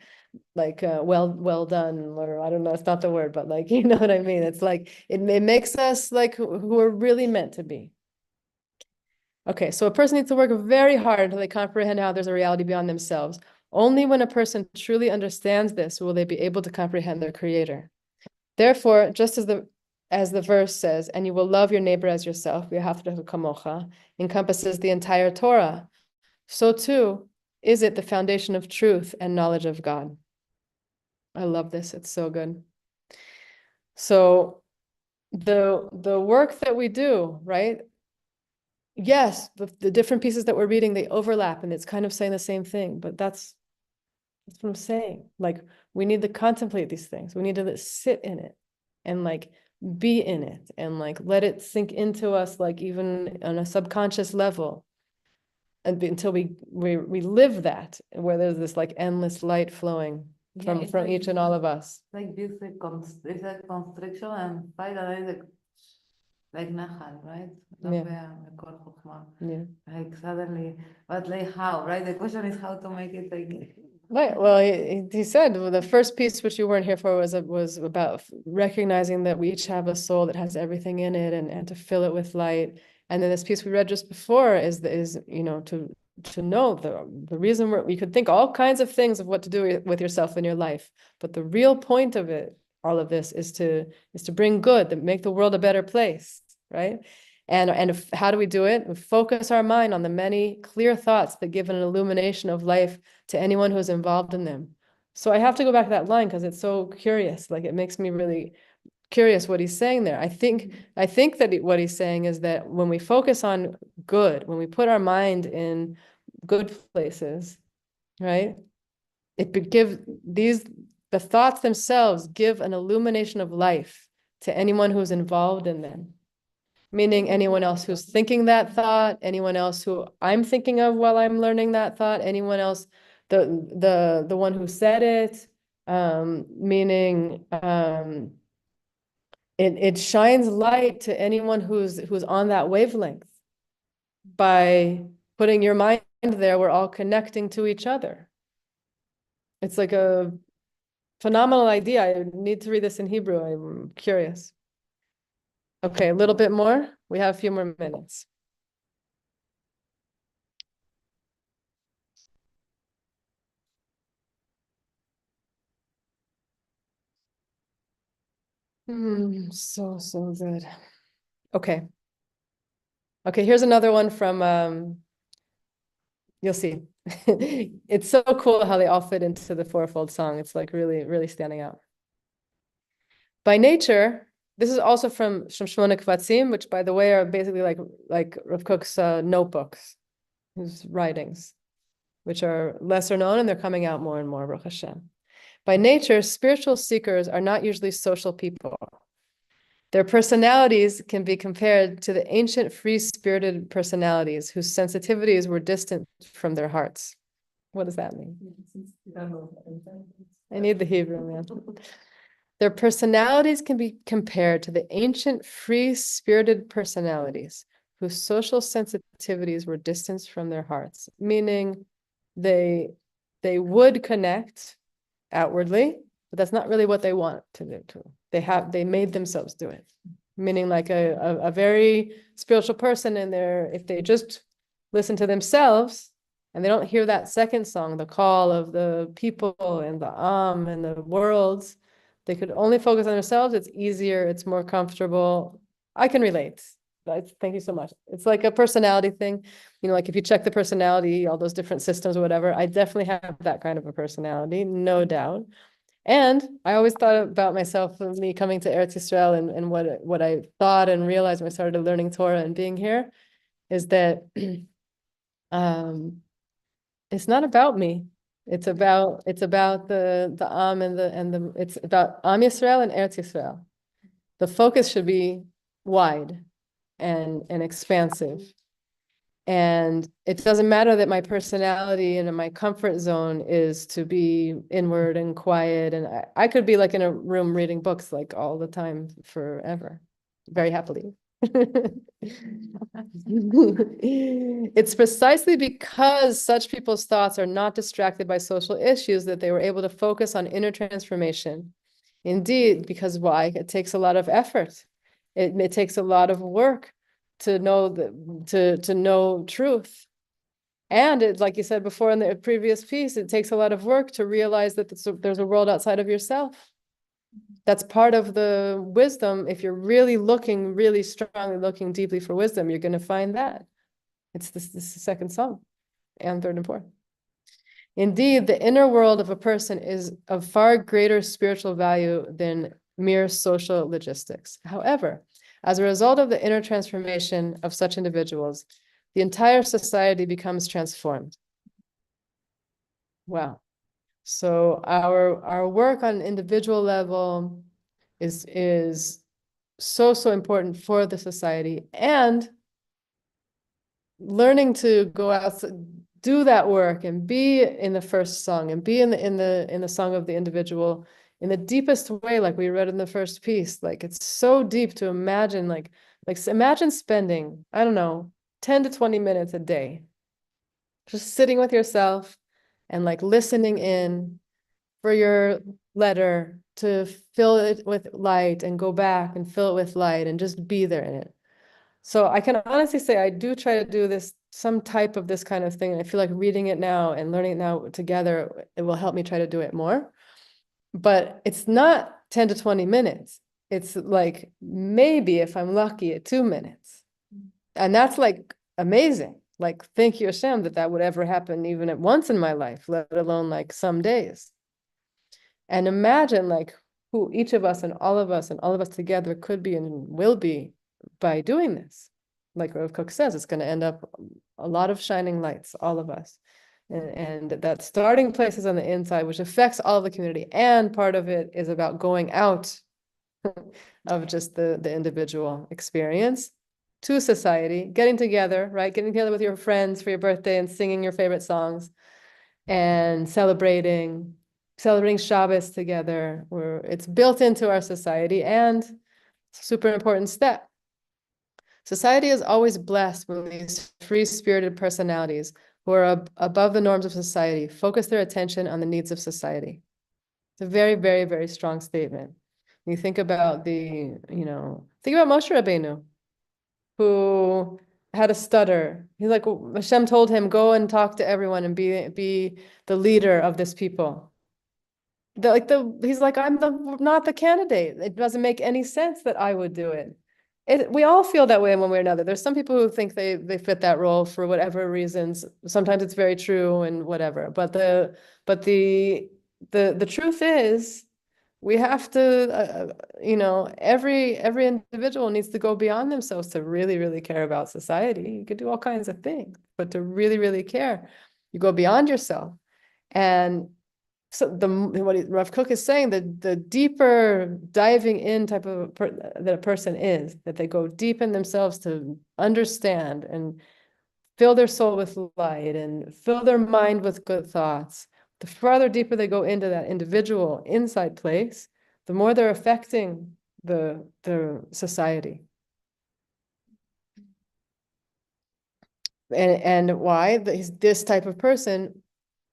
well done, or I don't know, it's not the word, but like, you know what I mean? It's like it makes us like who we're really meant to be. Okay, so a person needs to work very hard until they comprehend how there's a reality beyond themselves. Only when a person truly understands this will they be able to comprehend their creator. Therefore, just as the verse says, and you will love your neighbor as yourself, v'ahavta kamocha, encompasses the entire Torah, so too is it the foundation of truth and knowledge of God. I love this. It's so good. So the work that we do, right? Yes, the different pieces that we're reading, they overlap and it's kind of saying the same thing, but that's what I'm saying. Like we need to contemplate these things. We need to sit in it and like be in it and like let it sink into us, like even on a subconscious level. And until we live that, where there's this like endless light flowing from like, each and all of us. Like this, it's a constriction and fight, and like Nahal, right? Yeah. Yeah. Like suddenly, but like how, right? The question is how to make it like. Right. Well, he said the first piece, which you weren't here for, was about recognizing that we each have a soul that has everything in it, and to fill it with light. And then this piece we read just before is you know to know the reason we could think all kinds of things of what to do with yourself in your life, but the real point of it, all of this, is to bring good, to make the world a better place, right? And how do we do it? We focus our mind on the many clear thoughts that give an illumination of life to anyone who's involved in them. So I have to go back to that line because it's so curious. Like it makes me really curious what he's saying there. I think that what he's saying is that when we focus on good, when we put our mind in good places, right? The thoughts themselves give an illumination of life to anyone who's involved in them. Meaning anyone else who's thinking that thought, anyone else who I'm thinking of while I'm learning that thought, anyone else, the one who said it, meaning it shines light to anyone who's on that wavelength. By putting your mind there, we're all connecting to each other. It's like a phenomenal idea. I need to read this in Hebrew. I'm curious. Okay, a little bit more. We have a few more minutes. So good. Okay. Okay, here's another one from you'll see. It's so cool how they all fit into the fourfold song. It's like really, really standing out. By nature, this is also from Shmona Kvatzim, which by the way are basically like Rav Kook's notebooks, his writings, which are lesser known and they're coming out more and more, Baruch Hashem. By nature, spiritual seekers are not usually social people. Their personalities can be compared to the ancient free-spirited personalities whose sensitivities were distant from their hearts. What does that mean? I need the Hebrew, man. Their personalities can be compared to the ancient free-spirited personalities whose social sensitivities were distanced from their hearts, meaning they would connect outwardly, but that's not really what they want to do. They made themselves do it, meaning like a very spiritual person in there, if they just listen to themselves and they don't hear that second song, the call of the people and the and the worlds, they could only focus on themselves. It's easier, it's more comfortable. I can relate. Thank you so much. It's like a personality thing. You know, like if you check the personality, all those different systems or whatever, I definitely have that kind of a personality, no doubt. And I always thought about myself, me coming to Eretz Yisrael and what I thought and realized when I started learning Torah and being here is that it's not about me. It's about the it's about Am Yisrael and Eretz Yisrael. The focus should be wide. and expansive. And it doesn't matter that my personality and my comfort zone is to be inward and quiet. And I could be like in a room reading books like all the time forever, very happily. It's precisely because such people's thoughts are not distracted by social issues that they were able to focus on inner transformation. Indeed, because why? It takes a lot of effort. It takes a lot of work to know to know truth. And it, like you said before in the previous piece, it takes a lot of work to realize that there's a world outside of yourself. That's part of the wisdom. If you're really looking, really strongly looking deeply for wisdom, you're going to find that. It's this second song, and third and fourth. Indeed, the inner world of a person is of far greater spiritual value than mere social logistics. However, as a result of the inner transformation of such individuals, the entire society becomes transformed. Wow. So our work on an individual level is so important for the society, and learning to go out, do that work, and be in the first song, and be in the song of the individual in the deepest way, like we read in the first piece. Like, it's so deep to imagine, like imagine spending, I don't know, 10 to 20 minutes a day just sitting with yourself and like listening in for your letter to fill it with light and go back and fill it with light and just be there in it. So I can honestly say I do try to do this, some type of this kind of thing. And I feel like reading it now and learning it now together, it will help me try to do it more. But it's not 10 to 20 minutes. It's like maybe, if I'm lucky, 2 minutes. And that's like amazing. Like, thank you, Hashem, that would ever happen even at once in my life, let alone like some days. And imagine like who each of us and all of us together could be and will be by doing this. Like Rav Kook says, it's going to end up a lot of shining lights, all of us. And that starting place is on the inside, which affects all of the community. And part of it is about going out of just the individual experience to society, getting together, right? Getting together with your friends for your birthday and singing your favorite songs and celebrating Shabbos together, where it's built into our society and super important step. Society is always blessed when these free-spirited personalities who are above the norms of society focus their attention on the needs of society. It's a very, very, very strong statement. When you think about think about Moshe Rabbeinu, who had a stutter. He's like, Hashem told him, go and talk to everyone and be the leader of this people. He's like, I'm not the candidate. It doesn't make any sense that I would do it. We all feel that way in one way or another. There's some people who think they fit that role for whatever reasons. Sometimes it's very true and whatever. But the truth is, we have to, every individual needs to go beyond themselves to really, really care about society. You could do all kinds of things, but to really, really care, you go beyond yourself. And so what Rav Kook is saying, that the deeper diving in type of that a person is, that they go deep in themselves to understand and fill their soul with light and fill their mind with good thoughts. The farther deeper they go into that individual inside place, the more they're affecting the society. And why? This type of person,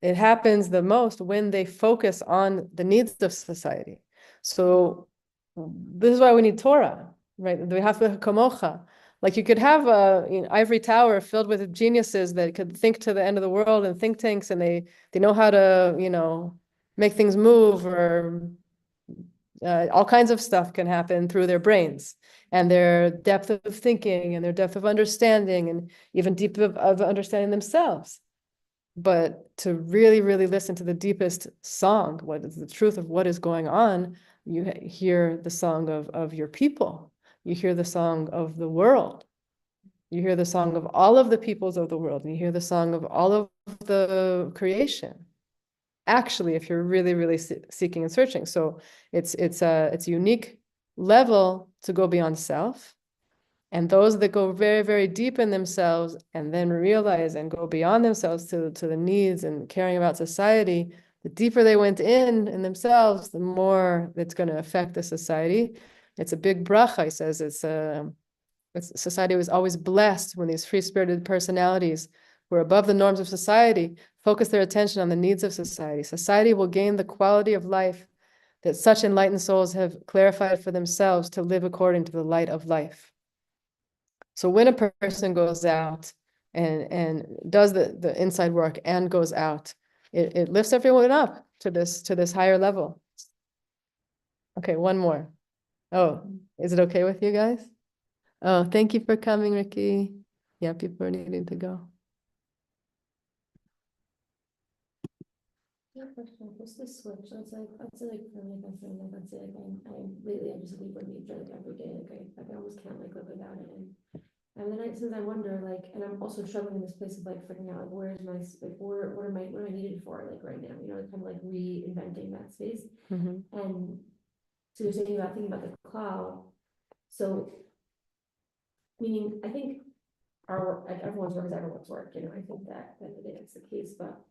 it happens the most when they focus on the needs of society. So this is why we need Torah, right? We have to kamocha. Like, you could have a ivory tower filled with geniuses that could think to the end of the world, and think tanks, and they know how to make things move, or all kinds of stuff can happen through their brains and their depth of thinking and their depth of understanding, and even deep of understanding themselves. But to really, really listen to the deepest song, what is the truth of what is going on, you hear the song of your people. You hear the song of the world. You hear the song of all of the peoples of the world. And you hear the song of all of the creation. Actually, if you're really, really seeking and searching. So it's a unique level to go beyond self. And those that go very, very deep in themselves and then realize and go beyond themselves to the needs and caring about society, the deeper they went in themselves, the more it's going to affect the society. It's a big bracha, he says. Society was always blessed when these free-spirited personalities who are above the norms of society focus their attention on the needs of society. Society will gain the quality of life that such enlightened souls have clarified for themselves to live according to the light of life. So when a person goes out and does the inside work and goes out, it lifts everyone up to this higher level. Okay, one more. Oh, is it okay with you guys? Oh, thank you for coming, Ricky. Yeah, people are needing to go. Question, what's the switch? Let's say for me, my friend, like, let's say, like, I just leave with nature, like, every day, like, I almost can't, like, live without it, and then sometimes I wonder, like, and I'm also struggling in this place of, like, figuring out, like, where's my, like, what am I needed for, like, right now, you know, kind of, like, reinventing that space, Mhm. and so you're thinking about the cloud, so, meaning, I think like, everyone's work is everyone's work, you know, I think that it's the case, but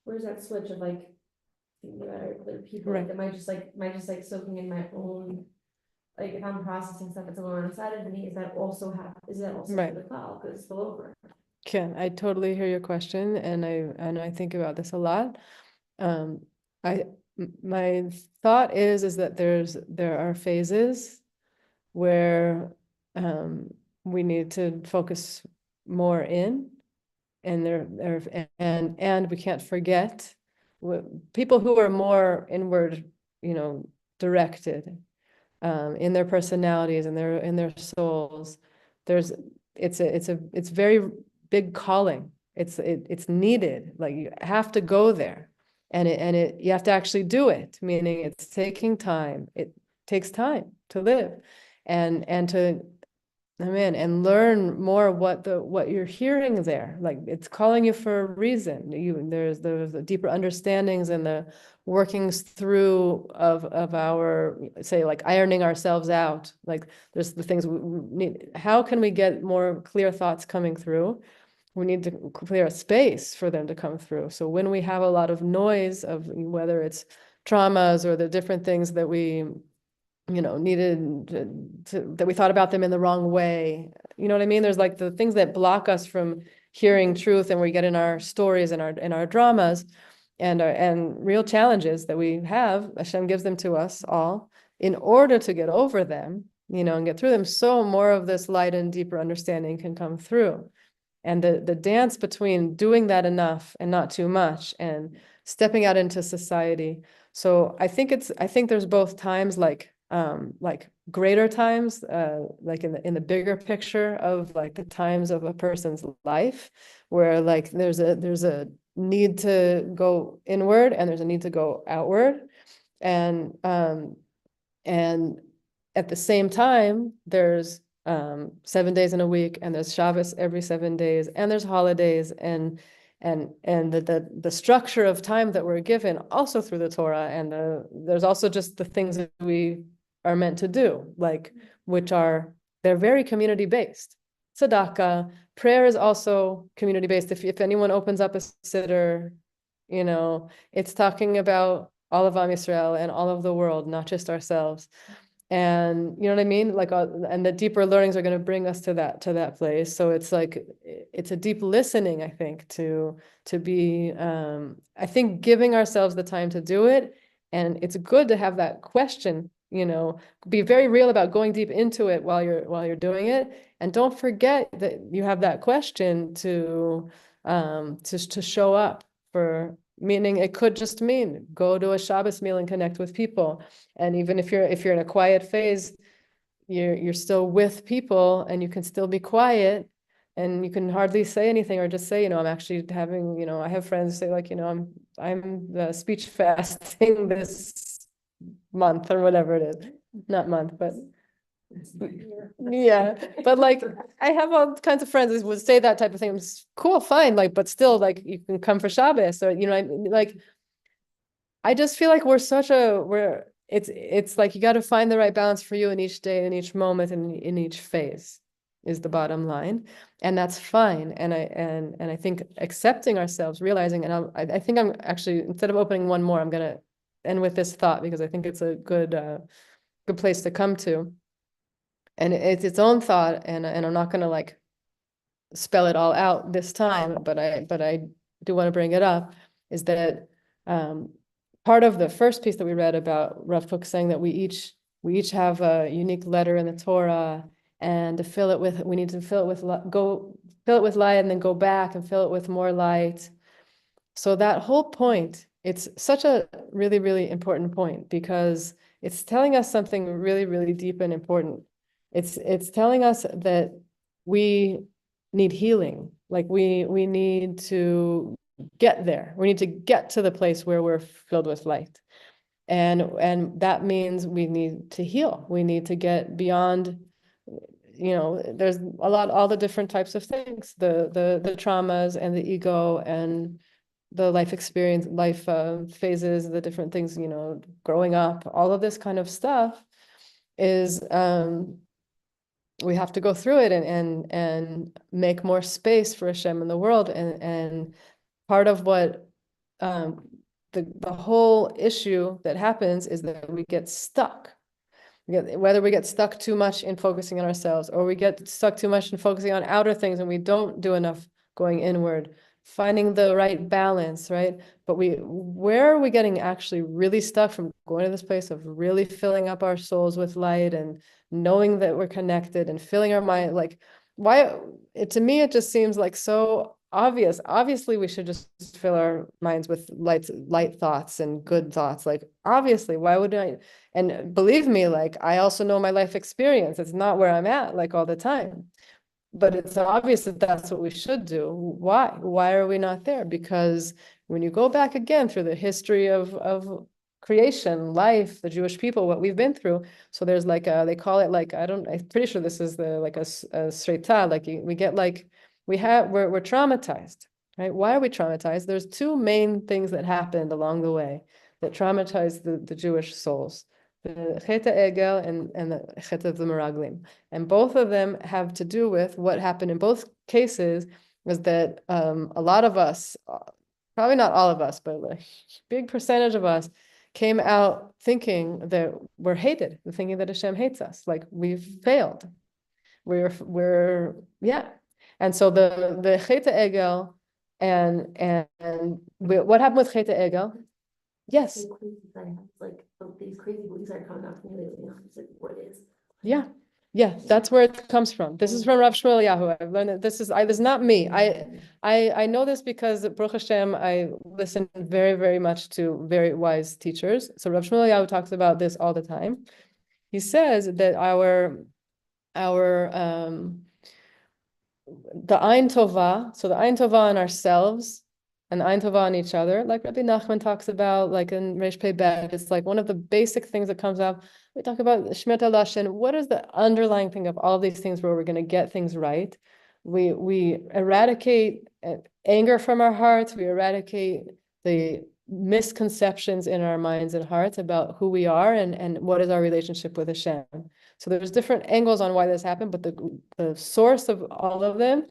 where's that switch of, like, thinking about other people, like, Right. am I just like soaking in my own, like, if I'm processing stuff that's going on inside of me, is that also Right. for the cloud, because it's spill over? Ken, I totally hear your question, and I think about this a lot. My thought is that there are phases where we need to focus more in, and and we can't forget people who are more inward, directed in their personalities and in their souls. It's very big calling. It's needed. Like, you have to go there, and you have to actually do it. Meaning, it's taking time. It takes time to live, and to come in and learn more what you're hearing there. Like, it's calling you for a reason. There's the deeper understandings and the workings through of our, say, like, ironing ourselves out. Like, there's the things we need. How can we get more clear thoughts coming through? We need to clear a space for them to come through. So when we have a lot of noise of whether it's traumas or the different things that we needed that we thought about them in the wrong way. You know what I mean? There's, like, the things that block us from hearing truth, and we get in our stories and our dramas and real challenges that we have. Hashem gives them to us all in order to get over them, and get through them. So more of this light and deeper understanding can come through. And the dance between doing that enough and not too much and stepping out into society. So I think there's both times, like greater times, like in the bigger picture of, like, the times of a person's life, where, like, there's a need to go inward and there's a need to go outward, and at the same time, there's 7 days in a week, and there's Shabbos every 7 days, and there's holidays, and the structure of time that we're given also through the Torah, and there's also just the things that we are meant to do, like, they're very community based. Tzedakah, prayer is also community based. If anyone opens up a siddur, it's talking about all of Am Yisrael and all of the world, not just ourselves. And you know what I mean? Like, and the deeper learnings are going to bring us to that place. So it's like, it's a deep listening, I think, to be, I think, giving ourselves the time to do it. And it's good to have that question, be very real about going deep into it while you're doing it. And don't forget that you have that question to show up for. Meaning, it could just mean go to a Shabbos meal and connect with people. And even if you're in a quiet phase, you're still with people, and you can still be quiet, and you can hardly say anything, or just say, I'm actually having, I have friends say, like, I'm speech fasting this month, or whatever it is. Not month, but yeah. But, like, I have all kinds of friends who would say that type of thing. It's cool, fine, like, but still, like, you can come for Shabbos, or like, I just feel like it's like you got to find the right balance for you in each day, in each moment, and in each phase. is the bottom line, and that's fine. And I think accepting ourselves, realizing, and I think I'm actually, instead of opening one more, I'm gonna end with this thought, because I think it's a good place to come to. And it's its own thought, and I'm not gonna like spell it all out this time, but I do want to bring it up, is that part of the first piece that we read about Rav Kook saying that we each have a unique letter in the Torah, and to fill it with, we need to fill it with fill it with light, and then go back and fill it with more light. So that whole point, it's such a really, really important point, because it's telling us something really, really deep and important. It's telling us that we need healing. Like we need to get there. We need to get to the place where we're filled with light. And that means we need to heal. We need to get beyond, there's all the different types of things, the traumas and the ego and the life experience, life phases, the different things, growing up, all of this kind of stuff is we have to go through it and make more space for Hashem in the world. And part of what the whole issue that happens is that we get stuck. Whether we get stuck too much in focusing on ourselves, or we get stuck too much in focusing on outer things, and we don't do enough going inward, finding the right balance, right? But where are we getting actually really stuck from going to this place of really filling up our souls with light and knowing that we're connected and filling our mind? Like, to me, it just seems like so obvious. Obviously, we should just fill our minds with light thoughts and good thoughts. Like, obviously, why would I? And believe me, like, I also know my life experience. It's not where I'm at, like, all the time. But it's obvious that that's what we should do. Why? Why are we not there? Because when you go back again through the history of creation, life, the Jewish people, what we've been through. So there's like they call it like, I'm pretty sure this is like a shrita, like we get like, we're traumatized, right? Why are we traumatized? There's two main things that happened along the way that traumatized the Jewish souls. The Chet Egel and the Chet of the Meraglim. And both of them have to do with what happened in both cases, was that a lot of us, probably not all of us, but a big percentage of us came out thinking that we're hated, thinking that Hashem hates us, like we've failed. Yeah. And so the Chet Egel and what happened with Chet Egel? Yes. Like these crazy beliefs are coming up from me lately. It's like, what is? Yeah, that's where it comes from. This is from Rav Shmuel Yahu. I've learned that this is not me. I know this because Baruch Hashem, I listen very, very much to very wise teachers. So Rav Shmuel Yahu talks about this all the time. He says that the Ein Tova, so the Ein Tova in ourselves and the Ein Tova on each other, like Rabbi Nachman talks about, like in Reish Pei Bet, it's like one of the basic things that comes up. We talk about Shmirat Lashen. What is the underlying thing of all of these things where we're going to get things right? We eradicate anger from our hearts. We eradicate the misconceptions in our minds and hearts about who we are and what is our relationship with Hashem. So there's different angles on why this happened, but the source of all of them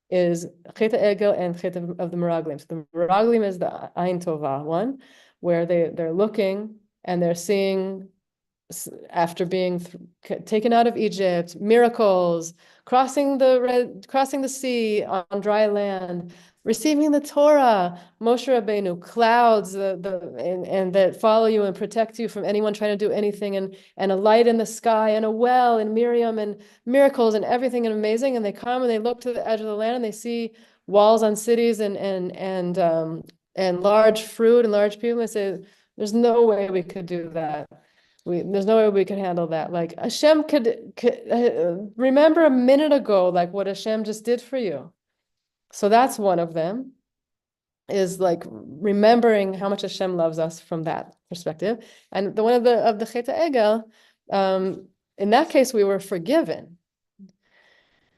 is Chet Egel and Chet of the Meraglim. So the Meraglim is the Ein Tova one, where they're looking and they're seeing, after being taken out of Egypt, miracles, crossing the sea on dry land, receiving the Torah, Moshe Rabbeinu, clouds and that follow you and protect you from anyone trying to do anything, and a light in the sky, and a well, and Miriam, and miracles and everything, and amazing. And they come and they look to the edge of the land and they see walls on cities and large fruit and large people. And they say, there's no way we could do that. There's no way we could handle that. Like Hashem could remember a minute ago, like what Hashem just did for you. So that's one of them, is like remembering how much Hashem loves us from that perspective. And the one of the Chet Egel, in that case, we were forgiven,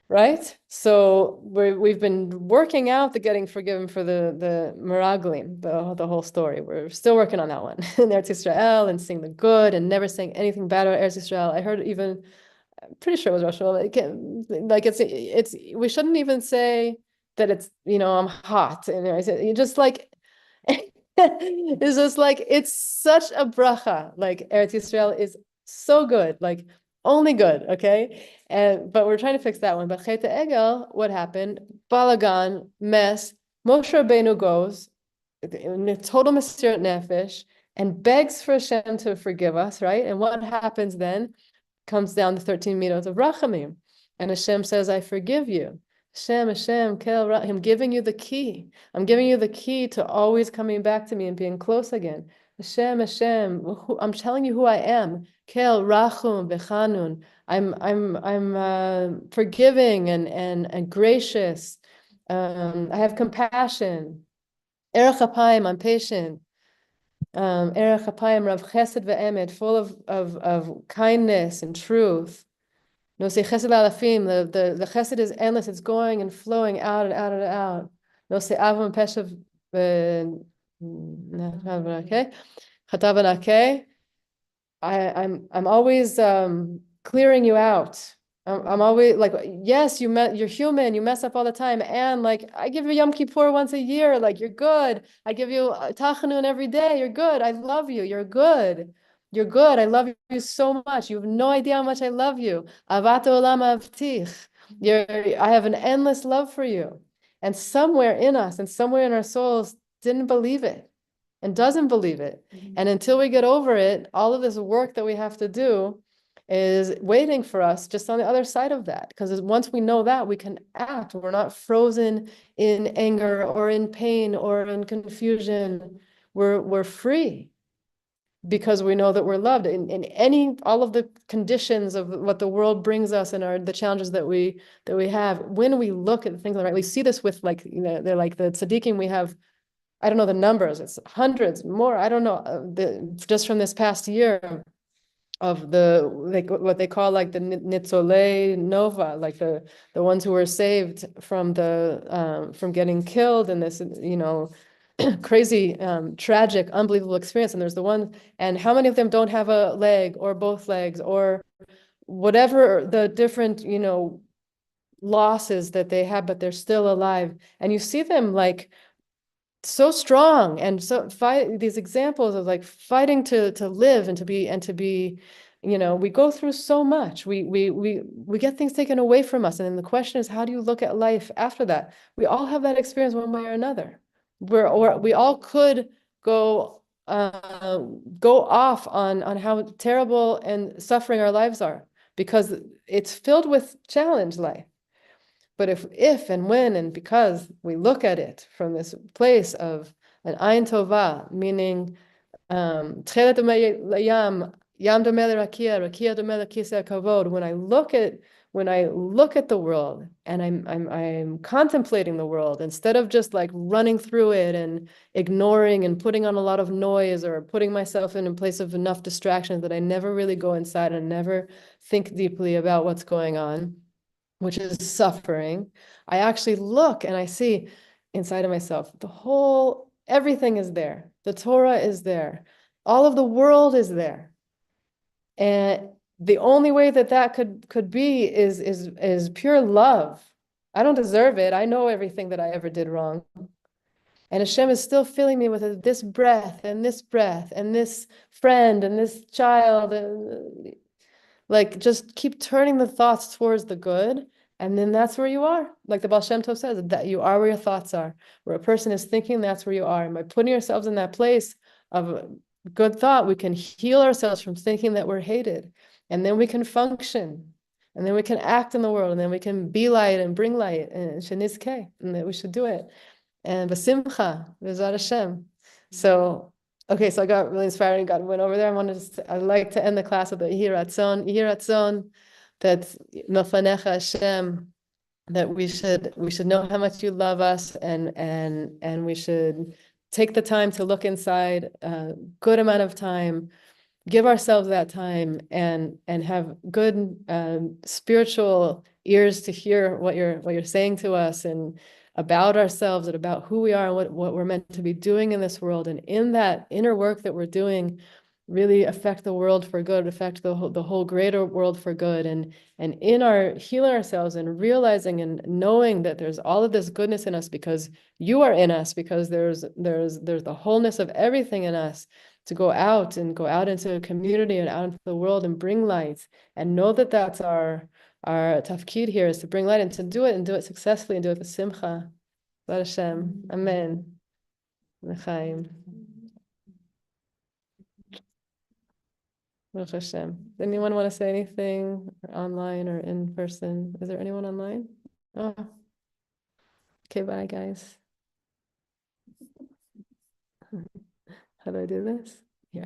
right? So we've been working out the getting forgiven for the Meraglim, the whole story. We're still working on that one in Eretz Yisrael, and seeing the good and never saying anything bad about Eretz Yisrael. I heard even pretty sure it was Rosh Hashanah. Like it's we shouldn't even say that it's, I'm hot, and I said, you just like it's just like it's such a bracha. Like Eretz Yisrael is so good, like only good, okay? But we're trying to fix that one. But Chet Egel, what happened? Balagan, mess. Moshe Rabbeinu goes in a total Mesirat Nefesh and begs for Hashem to forgive us, right? And what happens then? Comes down the 13 midos of Rachamim. And Hashem says, I forgive you. Hashem, I'm giving you the key. I'm giving you the key to always coming back to me and being close again. Hashem, I'm telling you who I am. Kel Rachum Bechanun. I'm forgiving and gracious. I have compassion. Erech Apayim, I'm patient. Erech Apayim Rav Chesed ve'emet, full of kindness and truth. No say Chesed alafim, the Chesed is endless, it's going and flowing out and out and out. No say Avon Peshav, okay, Chatav Anakeh. I'm always clearing you out. I'm always like, yes, you're human, you mess up all the time, and like I give you Yom Kippur once a year, like you're good. I give you Tachanun every day, you're good. I love you, you're good. You're good. I love you so much. You have no idea how much I love you. Avat olam avtich. I have an endless love for you. And somewhere in us and somewhere in our souls didn't believe it and doesn't believe it. And until we get over it, all of this work that we have to do is waiting for us just on the other side of that. Because once we know that, we can act. We're not frozen in anger or in pain or in confusion. We're free because we know that we're loved in all of the conditions of what the world brings us and the challenges that we have. When we look at things, right, we see this with like, they're like the tzaddikim we have. I don't know the numbers, it's hundreds more. I don't know, just from this past year of what they call like the Nitzolei Nova, like the ones who were saved from getting killed in this, crazy, tragic, unbelievable experience. And there's the one, and how many of them don't have a leg or both legs or whatever the different, losses that they have, but they're still alive. And you see them like so strong and so fight these examples of like fighting to live and to be, we go through so much. We get things taken away from us. And then the question is, how do you look at life after that? We all have that experience one way or another. We all could go off on how terrible and suffering our lives are, because it's filled with challenge life. But if and when and because we look at it from this place of an ayin tova, meaning tchelet yam domeh rakia, rakia domeh kisei kavod. When I look at the world and I'm contemplating the world instead of just like running through it and ignoring and putting on a lot of noise or putting myself in a place of enough distractions that I never really go inside and never think deeply about what's going on, which is suffering, I actually look and I see inside of myself, everything is there. The Torah is there. All of the world is there. And the only way that could be is pure love. I don't deserve it. I know everything that I ever did wrong. And Hashem is still filling me with this breath and this friend and this child. Like, just keep turning the thoughts towards the good, and then that's where you are. Like the Baal Shem Tov says, that you are where your thoughts are. Where a person is thinking, that's where you are. And by putting yourselves in that place of good thought, we can heal ourselves from thinking that we're hated. And then we can function. And then we can act in the world. And then we can be light and bring light. And shenizkeh, and that we should do it. And b'simcha, v'ezrat Hashem. So, okay, so I got really inspired and went over there. I'd like to end the class with a Yehi Ratzon, that Milfanecha Hashem, that we should know how much you love us, and we should take the time to look inside, a good amount of time, give ourselves that time, and have good spiritual ears to hear what you're saying to us and about ourselves and about who we are and what we're meant to be doing in this world. And in that inner work that we're doing, really affect the world for good, affect the whole greater world for good, and in our healing ourselves and realizing and knowing that there's all of this goodness in us because you are in us, because there's the wholeness of everything in us, to go out into a community and out into the world and bring light, and know that that's our tafkid here, is to bring light and to do it successfully and do it with simcha. Baruch Hashem. Amen. L'chaim. Baruch Hashem. Does anyone want to say anything online or in person? Is there anyone online? Oh. Okay, bye guys. How do I do this? Yeah.